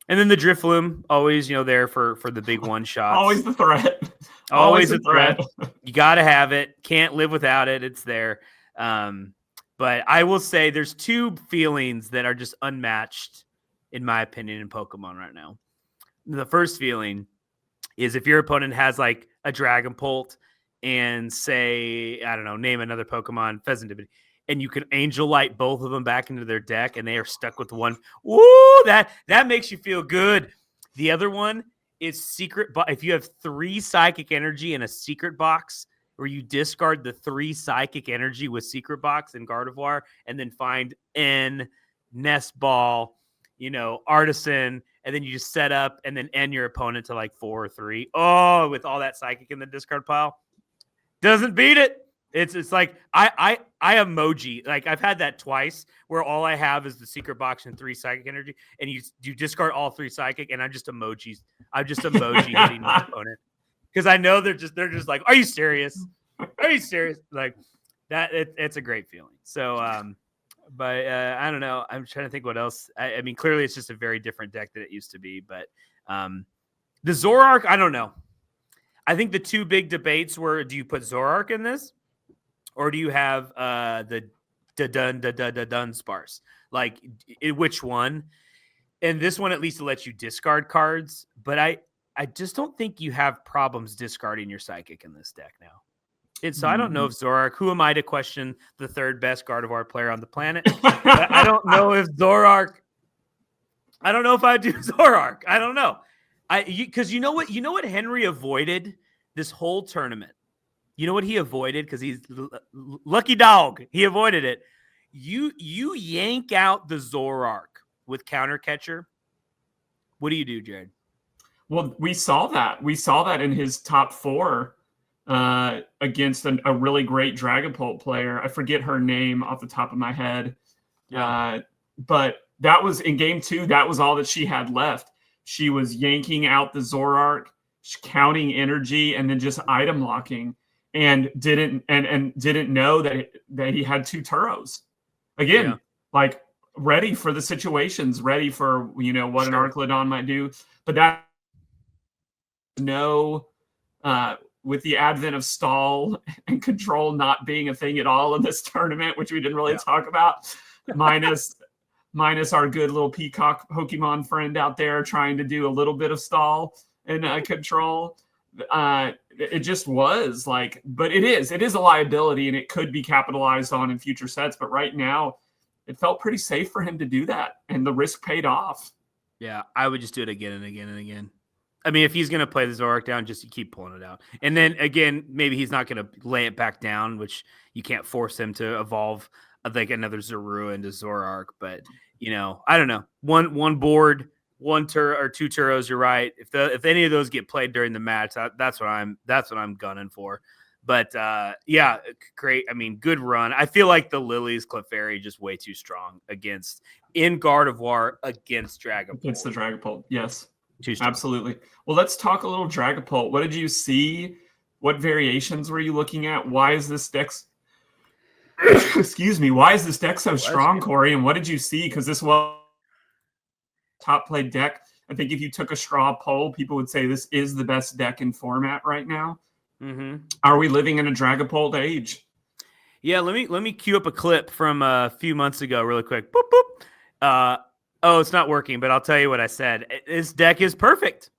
And then the Drifloon, always, there for the big one shots. Always the threat. Always a threat. You got to have it. Can't live without it. It's there. But I will say there's two feelings that are just unmatched, in my opinion, in Pokemon right now. The first feeling is if your opponent has like a Dragapult and say, I don't know, name another Pokemon, Pheasantipity, and you can Angel Light both of them back into their deck, and they are stuck with one. Woo! That makes you feel good. The other one is Secret. If you have 3 Psychic Energy in a Secret Box, where you discard the 3 Psychic Energy with Secret Box and Gardevoir, and then find N, Nest Ball, Artisan, and then you just set up and then end your opponent to like 4 or 3. Oh, with all that Psychic in the discard pile, doesn't beat it. It's like I emoji, like I've had that twice where all I have is the Secret Box and 3 Psychic Energy, and you discard all 3 Psychic, and I'm just emoji hitting my opponent because I know they're just like, are you serious? Are you serious? Like that. It's a great feeling. So, but I don't know. I'm trying to think what else. I mean, clearly it's just a very different deck than it used to be. But the Zoroark, I don't know. I think the two big debates were: do you put Zoroark in this? Or do you have the Dunsparce? Like, which one? And this one at least lets you discard cards. But I just don't think you have problems discarding your Psychic in this deck now. And so I don't know if Zoroark, who am I to question the 3rd best Gardevoir player on the planet? But I don't know if Zoroark, I don't know if I do Zoroark. I don't know. Because you know what Henry avoided this whole tournament? You know what he avoided? Because he's lucky dog. He avoided it. You yank out the Zoroark with Counter Catcher. What do you do, Jared? Well, we saw that. We saw that in his top 4 against a really great Dragapult player. I forget her name off the top of my head. Yeah. But that was in game 2. That was all that she had left. She was yanking out the Zoroark, counting energy, and then just item locking. And didn't know that he had 2 Turos. Again, like ready for the situations, ready for what an Archlodon might do. But that with the advent of stall and control not being a thing at all in this tournament, which we didn't really talk about, minus our good little peacock Pokemon friend out there trying to do a little bit of stall and control. It just was like, but it is a liability, and it could be capitalized on in future sets. But right now, it felt pretty safe for him to do that, and the risk paid off. Yeah, I would just do it again and again and again. I mean, if he's going to play the Zoroark down, just keep pulling it out. And then again, maybe he's not going to lay it back down, which you can't force him to evolve like another Zorua into Zoroark. But I don't know. One board. 1 or 2 Turos, you're right. If any of those get played during the match, that's what I'm gunning for. But yeah, great. I mean, good run. I feel like the Lily's Clefairy just way too strong in Gardevoir against Dragapult. Against the Dragapult, yes, too strong. Absolutely. Well, let's talk a little Dragapult. What did you see? What variations were you looking at? Why is this deck? Excuse me. Why is this deck so strong, Corey? And what did you see? Because this was top played deck I think if you took a straw poll, people would say this is the best deck in format right now. Mm-hmm. Are we living in a Dragapult age? Yeah, let me cue up a clip from a few months ago really quick. Boop, boop. It's not working, but I'll tell you what I said. This deck is perfect.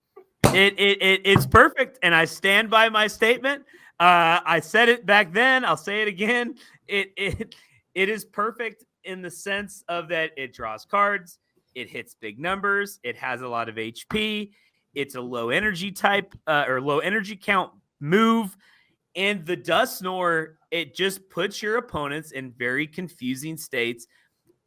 It's perfect, and I stand by my statement. I said it back then. I'll say it again. It is perfect in the sense of that it draws cards, it hits big numbers, it has a lot of HP, it's a low energy type or low energy count move. And the Dusknoir, it just puts your opponents in very confusing states.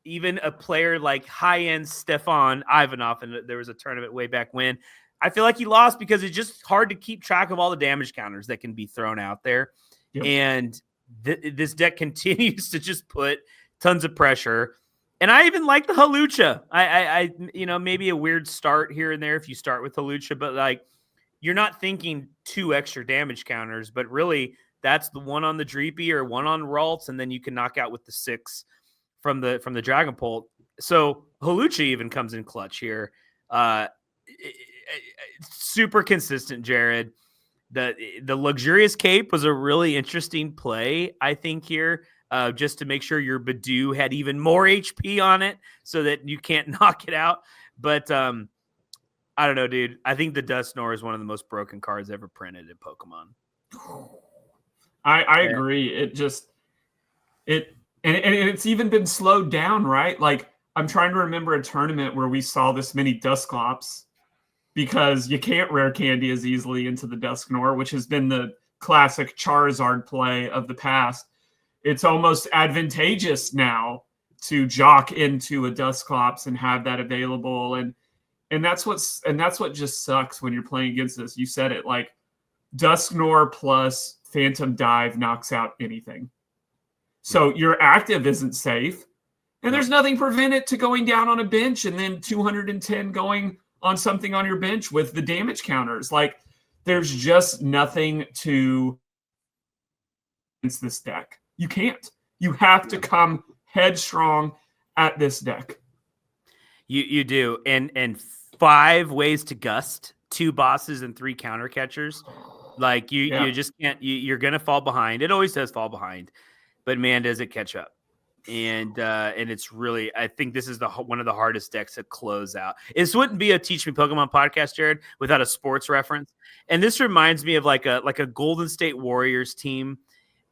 Even a player like high-end Stefan Ivanov, and there was a tournament way back when, I feel like he lost because it's just hard to keep track of all the damage counters that can be thrown out there. Yep. And this deck continues to just put tons of pressure. And I even like the Halucha. I maybe a weird start here and there if you start with Halucha, but like, you're not thinking 2 extra damage counters, but really that's the one on the Dreepy or one on Ralts, and then you can knock out with the 6 from the Dragapult. So Halucha even comes in clutch here. Super consistent, Jared. The Luxurious Cape was a really interesting play, I think, here, just to make sure your Budew had even more HP on it so that you can't knock it out. But I don't know, dude. I think the Dusknoir is one of the most broken cards ever printed in Pokemon. I agree. And it's even been slowed down, right? Like, I'm trying to remember a tournament where we saw this many Dusclops because you can't rare candy as easily into the Dusknoir, which has been the classic Charizard play of the past. It's almost advantageous now to jock into a Dusclops and have that available. And that's what just sucks when you're playing against this. You said it, like, Dusknoir plus Phantom Dive knocks out anything. So your active isn't safe, and there's nothing prevent it to going down on a bench and then 210 going on something on your bench with the damage counters. Like, there's just nothing to against this deck. You can't. You have to come headstrong at this deck. You do, and 5 ways to gust, 2 bosses and 3 counter catchers. Like you just can't. You're gonna fall behind. It always does fall behind, but man, does it catch up. And it's really, I think this is one of the hardest decks to close out. This wouldn't be a Teach Me Pokemon podcast, Jared, without a sports reference. And this reminds me of like a Golden State Warriors team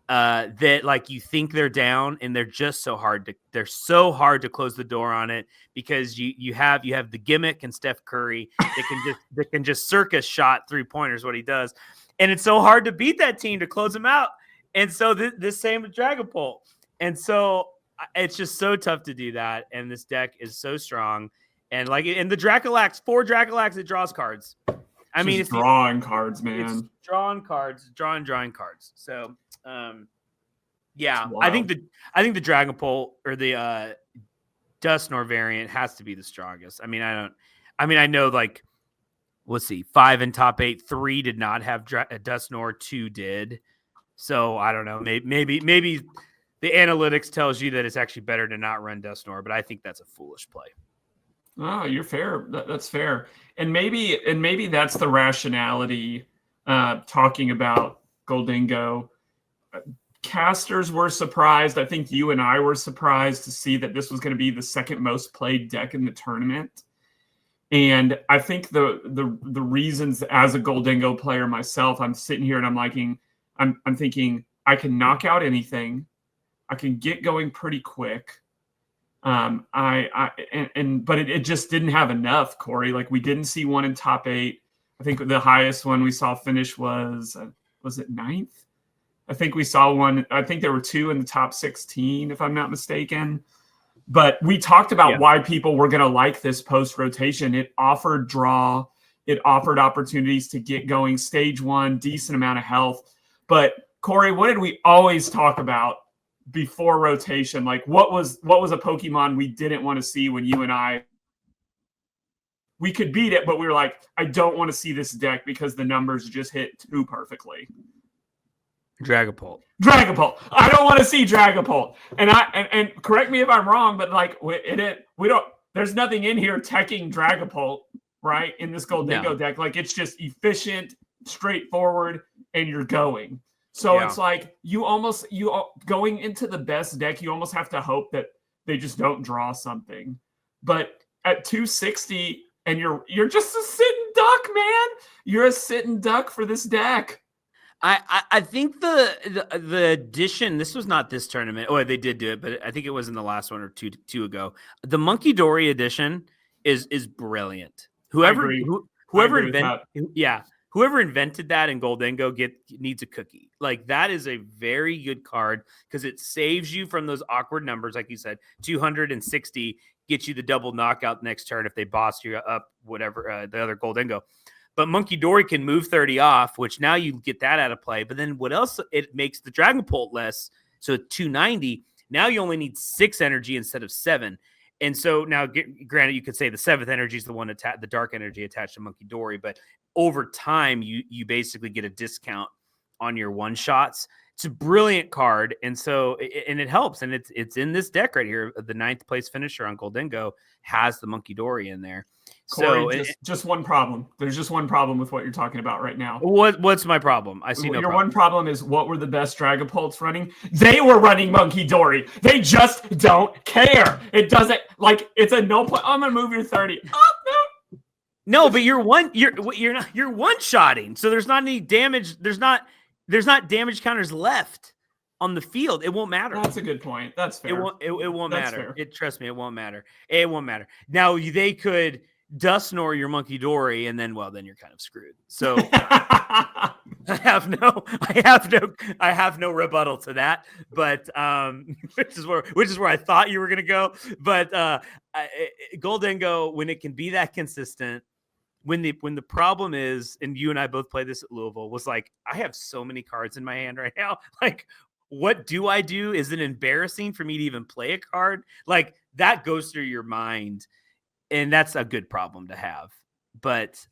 that, like, you think they're down and they're just so hard to close the door on it, because you have the Gimmick and Steph Curry that can just circus shot 3-pointers, what he does. And it's so hard to beat that team to close them out. And so this same with Dragapult. And so it's just so tough to do that. And this deck is so strong. And the Dracolax, 4 Dracolax, it draws cards. I mean, it's drawing cards, man. It's drawing cards, drawing cards. So, yeah, wow. I think the Dragapult or the Dusknoir variant has to be the strongest. I mean, I know, like, let's see, 5 in top 8, 3 did not have Dusknoir, 2 did. So I don't know. Maybe the analytics tells you that it's actually better to not run Dusknoir, but I think that's a foolish play. Oh, you're fair. That's fair. And maybe that's the rationality talking about Goldingo. Casters were surprised. I think you and I were surprised to see that this was going to be the second most played deck in the tournament. And I think the reasons, as a Goldingo player myself, I'm sitting here and I'm thinking I can knock out anything. I can get going pretty quick. But it just didn't have enough, Corey. Like, we didn't see one in top 8. I think the highest one we saw finish was it 9th? I think we saw one. I think there were 2 in the top 16, if I'm not mistaken. But we talked about why people were going to like this post rotation. It offered draw. It offered opportunities to get going. Stage 1, decent amount of health. But Corey, what did we always talk about before rotation? Like, what was a Pokemon we didn't want to see when you and we could beat it, but we were like, I don't want to see this deck because the numbers just hit too perfectly. Dragapult. I don't want to see Dragapult. And correct me if I'm wrong, but like we don't. There's nothing in here teching Dragapult, right? In this Goldingo No. deck, like it's just efficient, straightforward, and you're going. So Yeah. it's like going into the best deck, you almost have to hope that they just don't draw something. But at 260, and you're just a sitting duck, man. You're a sitting duck for this deck. I think the addition, this was not this tournament. Oh, they did do it, but I think it was in the last one or two ago. The Monkey Dory edition is brilliant. Whoever invented that in Goldingo needs a cookie. Like that is a very good card because it saves you from those awkward numbers, like you said. 260 gets you the double knockout next turn if they boss you up, whatever the other Goldingo. But Monkey Dory can move 30 off, which now you get that out of play. But then what else? It makes the Dragapult less. So 290. Now you only need 6 energy instead of 7. And so now, granted, you could say the 7th energy is the one the dark energy attached to Monkey Dory. But over time, you basically get a discount on your one shots. It's a brilliant card, and so it helps, and it's in this deck right here. The 9th place finisher on Goldingo has the Monkey Dory in there. Corey, just one problem. There's just one problem with what you're talking about right now. What's my problem? I see no Your problem. one problem is what were the best Dragapults running? They were running Monkey Dory. They just don't care. It doesn't like it's a no point. I'm gonna move your 30. Oh no. No, but you're one-shotting. So there's not any damage. There's not damage counters left on the field. It won't matter. That's a good point. That's fair. It won't That's matter. fair. Trust me, it won't matter. It won't matter. Now they could dust snore your Monkey Dory, and then you're kind of screwed. So I have no rebuttal to that. But which is where I thought you were gonna go. But Goldingo, when it can be that consistent, when the problem is, and you and I both played this at Louisville, was like, I have so many cards in my hand right now. Like, what do I do? Is it embarrassing for me to even play a card? Like that goes through your mind. And that's a good problem to have. But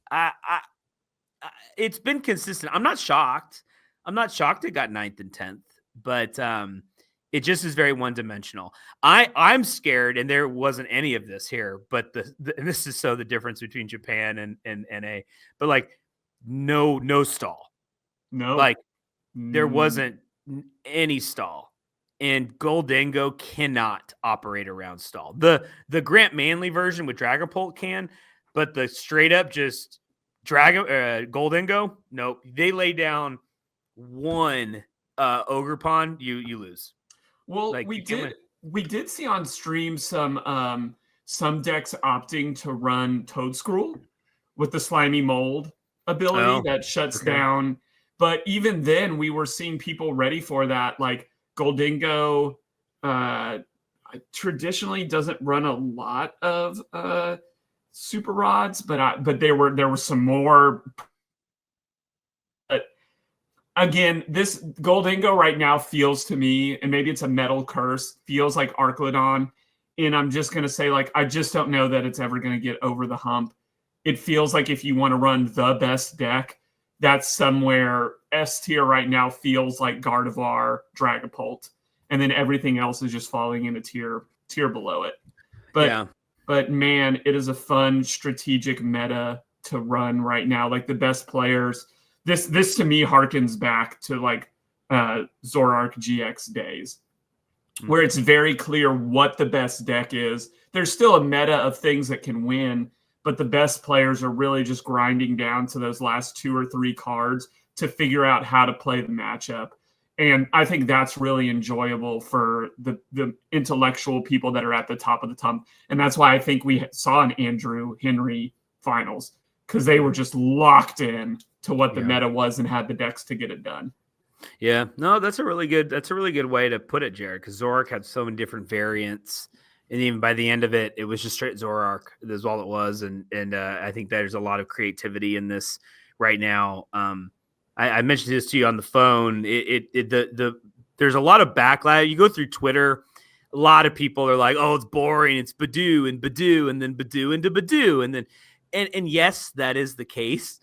it's been consistent. I'm not shocked. It got 9th and 10th, but it just is very one-dimensional. I'm scared, and there wasn't any of this here, but and this is the difference between Japan and NA. But like no stall. No. Like there wasn't any stall. And Goldingo cannot operate around stall. The Grant Manley version with Dragapult can, but the straight up just Goldingo, nope. They lay down one Ogre Pawn, you lose. Well, we did see on stream some decks opting to run Toadscroll with the slimy mold ability that shuts down. But even then, we were seeing people ready for that, like. Goldingo traditionally doesn't run a lot of super rods, but there were some more. But again, this Goldingo right now feels to me, and maybe it's a metal curse, feels like Arclodon, and I'm just gonna say like I just don't know that it's ever gonna get over the hump. It feels like if you want to run the best deck, that's somewhere S tier right now feels like Gardevoir, Dragapult, and then everything else is just falling in a tier below it. But man, it is a fun strategic meta to run right now. Like the best players, this to me harkens back to like Zoroark GX days, where it's very clear what the best deck is. There's still a meta of things that can win, but the best players are really just grinding down to those last 2 or 3 cards to figure out how to play the matchup. And I think that's really enjoyable for the intellectual people that are at the top of the top. And that's why I think we saw an Andrew Henry finals, because they were just locked in to what the meta was and had the decks to get it done. Yeah, no, that's a really good way to put it, Jared, because Zoroark had so many different variants. And even by the end of it, it was just straight Zoroark. That's all it was. And I think there's a lot of creativity in this right now. I mentioned this to you on the phone. There's a lot of backlash. You go through Twitter, a lot of people are like, "Oh, it's boring. It's Budew and Budew and then Budew into Budew." And yes, that is the case.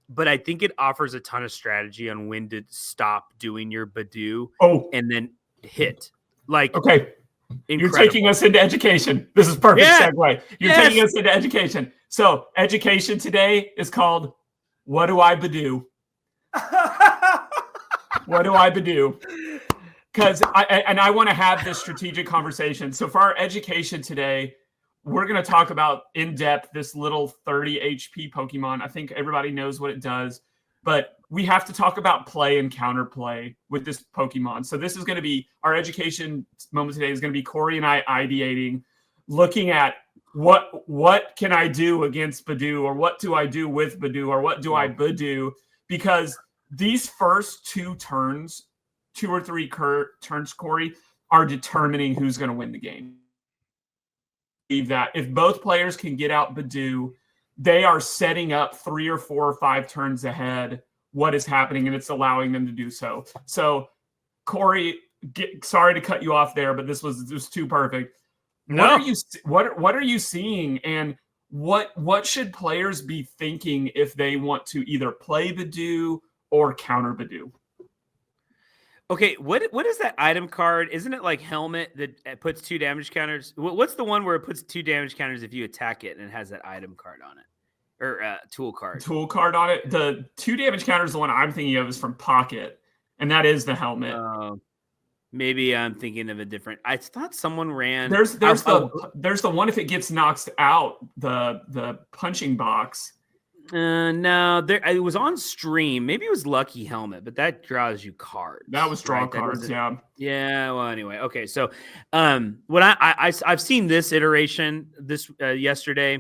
But I think it offers a ton of strategy on when to stop doing your Budew and then hit. Like, okay. You're taking us into education. This is perfect segue. You're taking us into education. So education today is called What Do I Budew? What do I Budew? Because I want to have this strategic conversation. So for our education today, we're going to talk about in depth this little 30 HP Pokemon. I think everybody knows what it does, but we have to talk about play and counterplay with this Pokemon. So this is going to be our education moment today. Is going to be Corey and I ideating, looking at what can I do against Budew, or what do I do with Budew, or what do I Budew? Because these first two or three turns, Corey, are determining who's going to win the game. That if both players can get out Budew, they are setting up 3 or 4 or 5 turns ahead what is happening, and it's allowing them to do so. So, Corey, sorry to cut you off there, but this was too perfect. No. What are you seeing, and what should players be thinking if they want to either play Budew or counter Budew? Okay, what is that item card? Isn't it like Helmet that puts 2 damage counters? What's the one where it puts 2 damage counters if you attack it and it has that item card on it? Or tool card. Tool card on it. The 2 damage counters, the one I'm thinking of is from Pocket, and that is the Helmet. Maybe I'm thinking of a different. I thought someone ran. There's the one if it gets knocked out, the punching box. No, it was on stream. Maybe it was Lucky Helmet, but that draws you cards. That was draw cards, yeah. Yeah. Well, anyway, okay. So, what I've seen this iteration yesterday.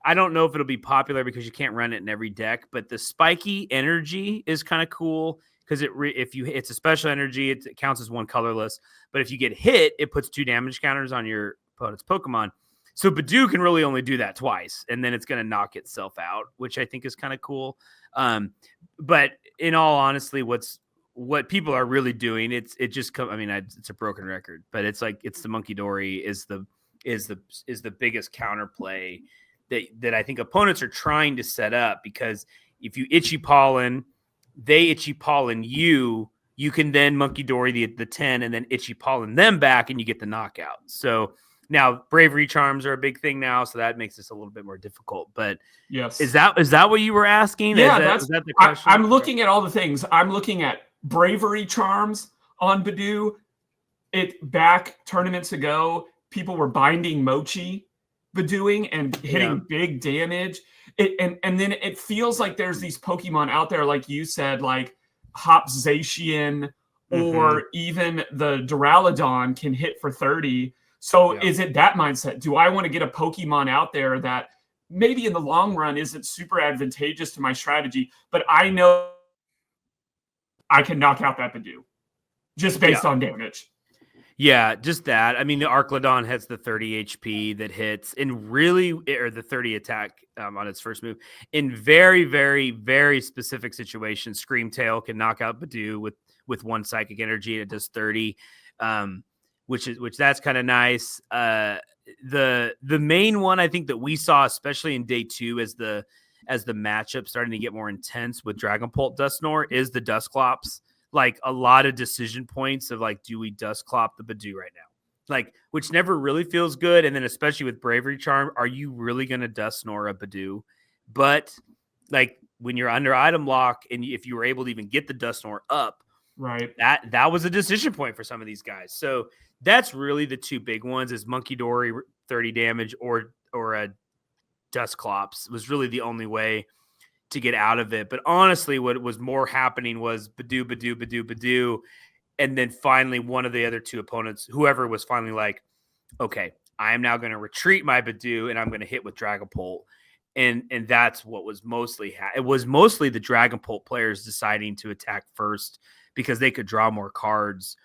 I don't know if it'll be popular because you can't run it in every deck, but the spiky energy is kind of cool because it's a special energy, it counts as 1 colorless. But if you get hit, it puts 2 damage counters on your opponent's Pokemon. So Budew can really only do that twice, and then it's going to knock itself out, which I think is kind of cool. But in all honesty, what people are really doing, it's a broken record, but it's the Monkey Dory is the biggest counterplay that I think opponents are trying to set up, because if you Itchy Pollen, they Itchy Pollen you can then Monkey Dory the 10 and then Itchy Pollen them back, and you get the knockout. So now Bravery Charms are a big thing now, so that makes this a little bit more difficult. But yes, is that what you were asking? Yeah, is that the question? I'm looking at all the things. I'm looking at Bravery Charms on Budew. Back tournaments ago, people were binding Mochi Budewing and hitting big damage. And then it feels like there's these Pokemon out there, like you said, like Hopzation or even the Duraludon can hit for 30. So is it that mindset? Do I want to get a Pokemon out there that maybe in the long run isn't super advantageous to my strategy, but I know I can knock out that Budew just based on damage? Yeah, just that. I mean, the Arclodon has the 30 HP that hits or the 30 attack on its first move. In very, very, very specific situations, Screamtail can knock out Budew with 1 psychic energy, and it does 30, which that's kind of nice. The main one I think that we saw, especially in day 2, as the matchup starting to get more intense with Dragapult Dusknoir, is the Dusclops. Like a lot of decision points of like, do we Dusclop the Budew right now? Like, which never really feels good. And then especially with Bravery Charm, are you really going to Dusknoir a Budew? But like when you're under item lock, and if you were able to even get the Dusknoir up, right, that was a decision point for some of these guys. So that's really the 2 big ones: is Monkey Dory 30 damage or a Dusclops was really the only way to get out of it. But honestly, what was more happening was Budew, and then finally one of the other 2 opponents, whoever was finally like, okay, I am now going to retreat my Budew and I'm going to hit with Dragapult. And that's what was mostly it was mostly the Dragapult players deciding to attack first because they could draw more cards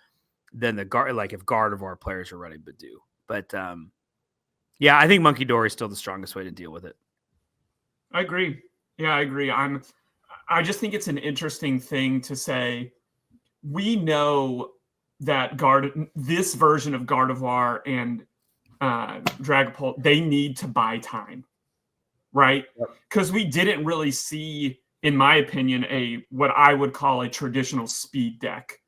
than if Gardevoir players are running Budew. But yeah, I think Monkey Dory is still the strongest way to deal with it. I agree. Yeah, I agree. I just think it's an interesting thing to say. We know that this version of Gardevoir and Dragapult, they need to buy time, right? Because we didn't really see, in my opinion, what I would call a traditional speed deck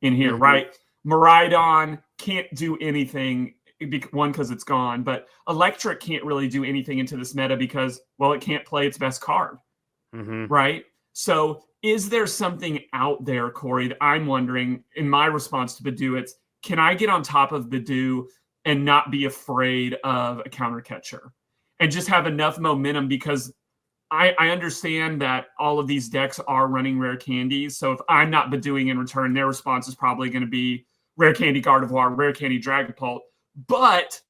in here, right? Miraidon can't do anything, one, because it's gone, but Electric can't really do anything into this meta because, well, it can't play its best card, right? So is there something out there, Corey, that I'm wondering, in my response to Budew, it's, can I get on top of Budew and not be afraid of a counter catcher and just have enough momentum? Because I understand that all of these decks are running rare candies. So if I'm not Bedewing in return, their response is probably going to be rare candy Gardevoir, rare candy Dragapult, but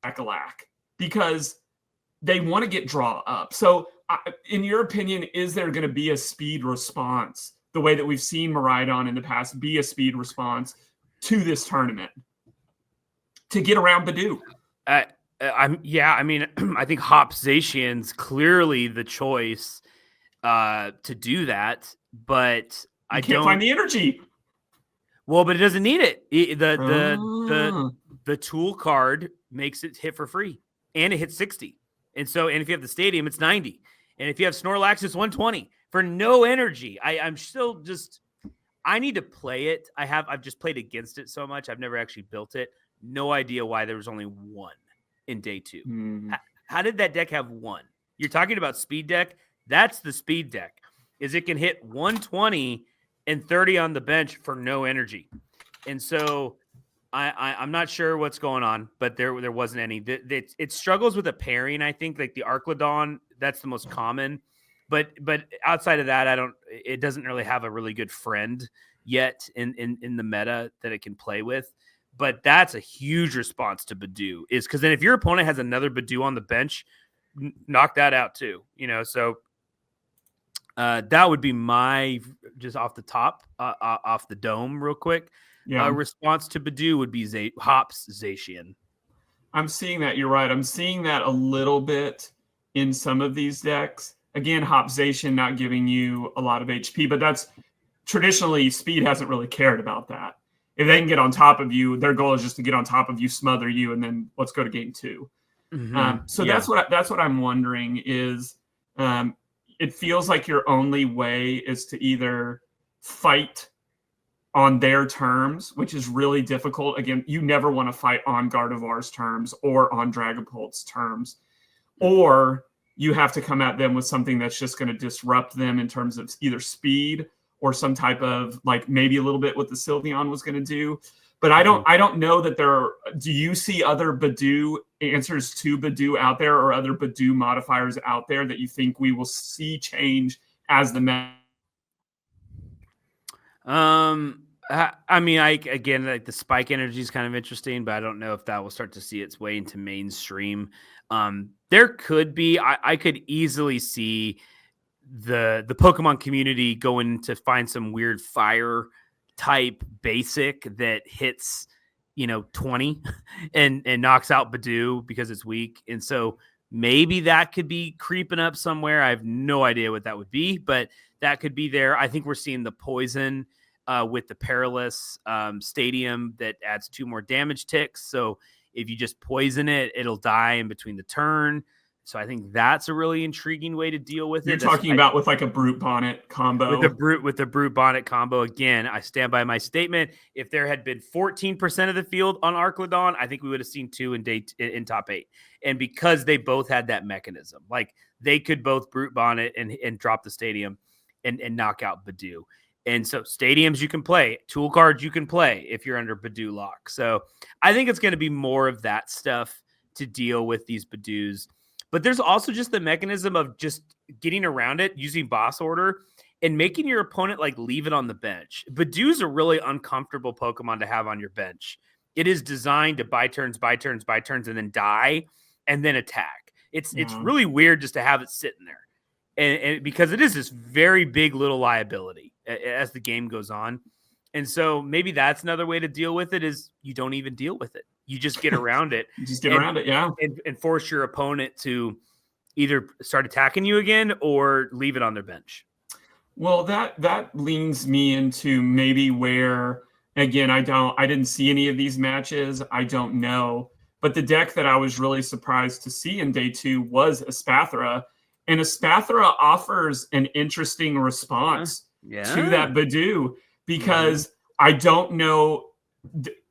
Acalac, because they want to get draw up. So in your opinion, is there going to be a speed response, the way that we've seen Miraidon in the past be a speed response to this tournament to get around Budew? I mean, I think Hop Zacian's clearly the choice to do that, but I can't find the energy. Well, but it doesn't need it. The tool card makes it hit for free, and it hits 60. And if you have the stadium, it's 90. And if you have Snorlax, it's 120 for no energy. I'm still just, I need to play it. I've just played against it so much. I've never actually built it. No idea why there was only one in day 2. How did that deck have one? You're talking about speed deck. That's the speed deck. Is it can hit 120 and 30 on the bench for no energy. And so I'm not sure what's going on, but there wasn't any. It struggles with a pairing, I think, like the Archlodon, that's the most common. But outside of that, it doesn't really have a really good friend yet in the meta that it can play with. But that's a huge response to Budew, is because then if your opponent has another Budew on the bench, knock that out too. So that would be my, just off the top, off the dome real quick. Response to Budew would be Hops Zacian. I'm seeing that. You're right. I'm seeing that a little bit in some of these decks. Again, Hop Zacian not giving you a lot of HP, but that's traditionally Speed hasn't really cared about that. If they can get on top of you, their goal is just to get on top of you, smother you, and then let's go to game 2. That's what I'm wondering is, it feels like your only way is to either fight on their terms, which is really difficult. Again, you never want to fight on Gardevoir's terms or on Dragapult's terms, or you have to come at them with something that's just going to disrupt them in terms of either speed or some type of, like, maybe a little bit what the Sylveon was going to do. But I don't know that do you see other Budew answers to Budew out there, or other Budew modifiers out there that you think we will see change as the meta? I mean, again, like the spike energy is kind of interesting, but I don't know if that will start to see its way into mainstream. There could be, I could easily see the Pokemon community going to find some weird fire type basic that hits 20 and knocks out Budew because it's weak. And so maybe that could be creeping up somewhere. I have no idea what that would be, but that could be there. I think we're seeing the poison with the Perilous Stadium that adds 2 more damage ticks. So if you just poison it, it'll die in between the turn. So I think that's a really intriguing way to deal with it. You're talking about with like a Brute Bonnet combo. With the Brute Bonnet combo. Again, I stand by my statement. If there had been 14% of the field on Archlodon, I think we would have seen 2 in top 8. And because they both had that mechanism, like they could both Brute Bonnet and drop the Stadium and knock out Budew. And so stadiums you can play, tool cards you can play if you're under Budew lock. So I think it's going to be more of that stuff to deal with these Budews. But there's also just the mechanism of just getting around it using boss order and making your opponent like leave it on the bench. Budew's a really uncomfortable Pokemon to have on your bench. It is designed to buy turns, and then die and then attack. It's really weird just to have it sitting there. And because it is this very big little liability as the game goes on. And so maybe that's another way to deal with it, is you don't even deal with it. You just get around it. And force your opponent to either start attacking you again or leave it on their bench. Well, that leans me into maybe where, again, I didn't see any of these matches. I don't know. But the deck that I was really surprised to see in day 2 was Espathra. And Espathra offers an interesting response to that Budew, because I don't know.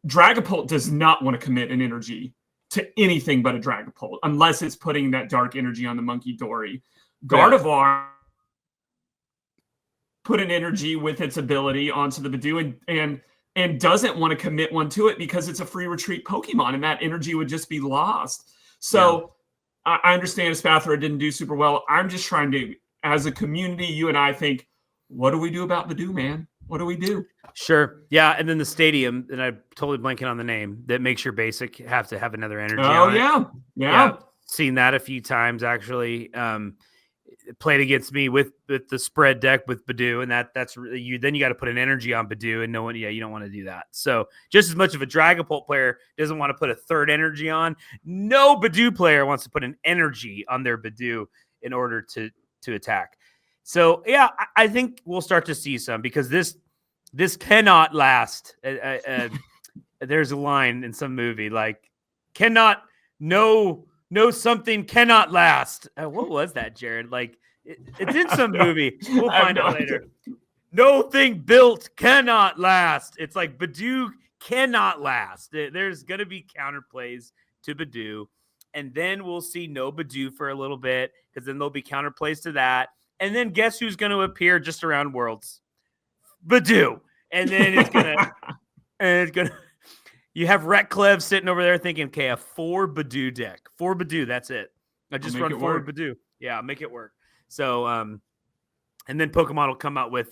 Dragapult does not want to commit an energy to anything but a Dragapult, unless it's putting that dark energy on the Monkey Dory. Gardevoir put an energy with its ability onto the Budew and doesn't want to commit one to it because it's a free retreat Pokemon, and that energy would just be lost. So I understand Spathra didn't do super well. I'm just trying to, as a community, you and I think, what do we do about Budew, man? What do we do? Sure. Yeah. And then the stadium, and I'm totally blanking on the name, that makes your basic have to have another energy. Oh, on it. Yeah. Seen that a few times, actually. Played against me with the spread deck with Budew, and that's really you. Then you got to put an energy on Budew, and no one, you don't want to do that. So just as much of a Dragapult player doesn't want to put a third energy on, no Budew player wants to put an energy on their Budew in order to attack. So yeah, I think we'll start to see some, because this cannot last. There's a line in some movie like, cannot something cannot last. What was that, Jared? Like, it's in some movie. We'll find out later. No thing built cannot last. It's like Budew cannot last. There's going to be counterplays to Budew, and then we'll see no Budew for a little bit, because then there'll be counterplays to that. And then guess who's going to appear just around Worlds? Budew. And then it's going to, you have Retclev sitting over there thinking, okay, a 4 Budew deck. 4 Budew, that's it. I just run 4 Budew. Yeah, make it work. So, and then Pokemon will come out with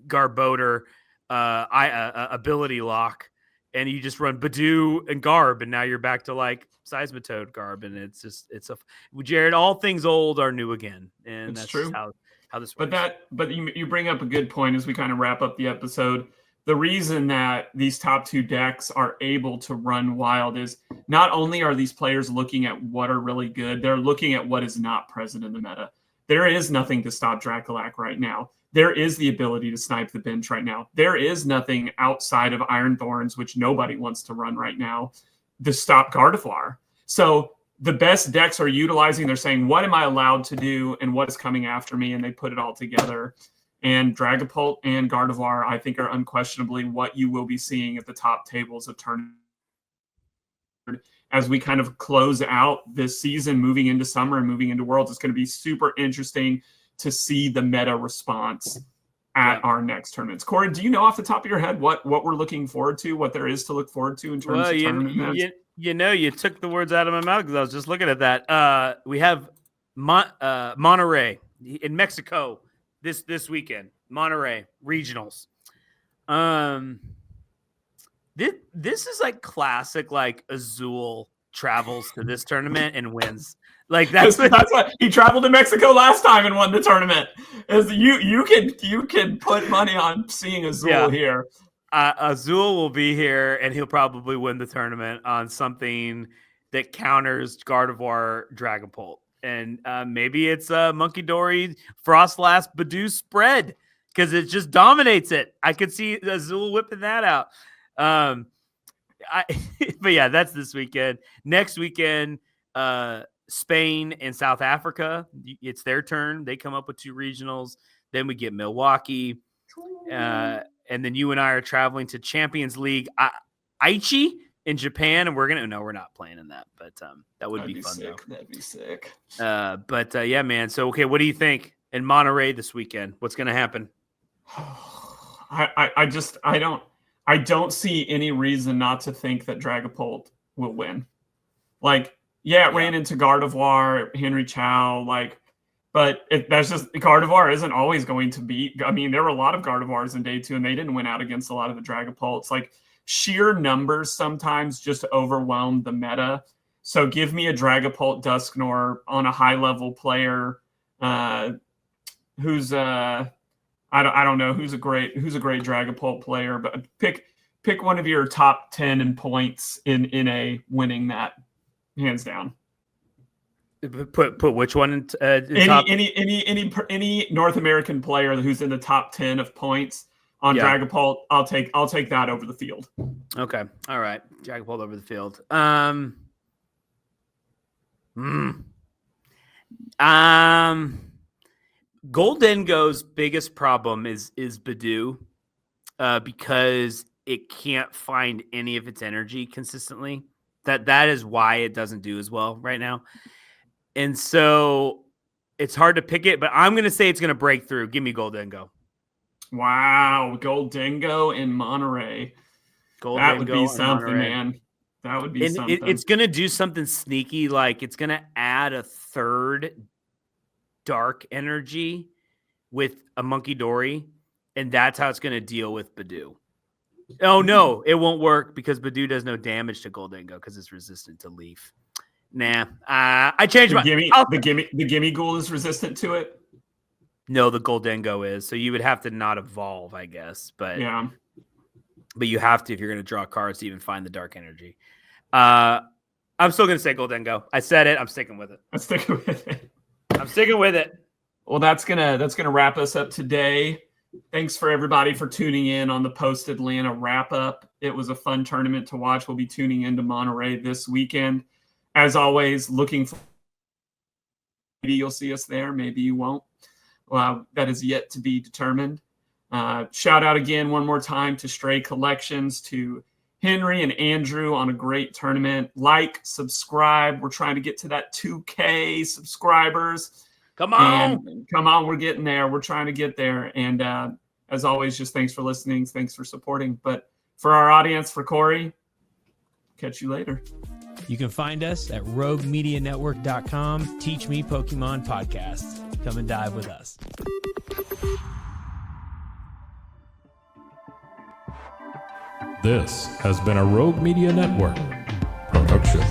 Garbodor ability lock, and you just run Budew and Garb, and now you're back to like Seismitoad Garb, and it's Jared, all things old are new again, and that's true. Just how this works. But you bring up a good point as we kind of wrap up the episode. The reason that these top 2 decks are able to run wild is not only are these players looking at what are really good, they're looking at what is not present in the meta. There is nothing to stop Draculac right now. There is the ability to snipe the bench right now. There is nothing outside of Iron Thorns, which nobody wants to run right now, to stop Gardevoir. So the best decks are utilizing, they're saying, what am I allowed to do and what is coming after me? And they put it all together. And Dragapult and Gardevoir, I think, are unquestionably what you will be seeing at the top tables of tournament as we kind of close out this season, moving into summer and moving into Worlds. It's going to be super interesting to see the meta response at our next tournaments. Corey, do you know off the top of your head what we're looking forward to, what there is to look forward to in terms of tournament events? You took the words out of my mouth because I was just looking at that. We have Monterrey in Mexico this weekend. Monterrey regionals. This is like classic, like Azul travels to this tournament and wins. Like that's what he traveled to Mexico last time and won the tournament. Is you can put money on seeing Azul here. Azul will be here, and he'll probably win the tournament on something that counters Gardevoir Dragapult. And maybe it's a Monkey Dory Frostlass Budew spread, because it just dominates it. I could see Azul whipping that out. But yeah, that's this weekend. Next weekend, Spain and South Africa. It's their turn. They come up with 2 regionals. Then we get Milwaukee. And then you and I are traveling to Champions League Aichi in Japan, and we're not playing in that, but that would be fun sick. though. That'd be sick. But yeah, man. So okay, what do you think in Monterrey this weekend? What's going to happen? I don't see any reason not to think that Dragapult will win. Like, it ran into Gardevoir, Henry Chow, but that's just Gardevoir isn't always going to beat. I mean, there were a lot of Gardevoirs in day 2, and they didn't win out against a lot of the Dragapults. Like, sheer numbers sometimes just overwhelm the meta. So give me a Dragapult Dusknoir on a high level player who's I don't know who's a great Dragapult player, but pick one of your top 10 in points in a winning that, hands down. Put which one in top? Any North American player who's in the top 10 of points on Dragapult, I'll take that over the field. Okay. All right. Dragapult over the field. Goldengo's biggest problem is Budew. because it can't find any of its energy consistently. That is why it doesn't do as well right now. And so it's hard to pick it, but I'm going to say it's going to break through. Give me Goldengo. Wow, Goldengo in Monterey. That would be something, man. That would be something. It's going to do something sneaky, like it's going to add a third dark energy with a Monkey Dory, and that's how it's going to deal with Budew. Oh, no, it won't work because Budew does no damage to Goldengo because it's resistant to Leaf. Nah, I changed my... The Gimme Ghoul is resistant to it? No, the Goldengo is. So you would have to not evolve, I guess. But yeah. But you have to if you're going to draw cards to even find the dark energy. I'm still going to say Goldengo. I said it. I'm sticking with it. I'm sticking with it. I'm sticking with it. Well, that's gonna wrap us up today. Thanks for everybody for tuning in on the post-Atlanta wrap-up. It was a fun tournament to watch. We'll be tuning into Monterey this weekend. As always, looking for... Maybe you'll see us there. Maybe you won't. That is yet to be determined. Shout out again one more time to Stray Collections, to Henry and Andrew on a great tournament. Like, subscribe. We're trying to get to that 2K subscribers. Come on. And come on, we're getting there. We're trying to get there. And as always, just thanks for listening. Thanks for supporting. But for our audience, for Corey, catch you later. You can find us at roguemedianetwork.com. Teach Me Pokemon Podcast. Come and dive with us. This has been a Rogue Media Network production.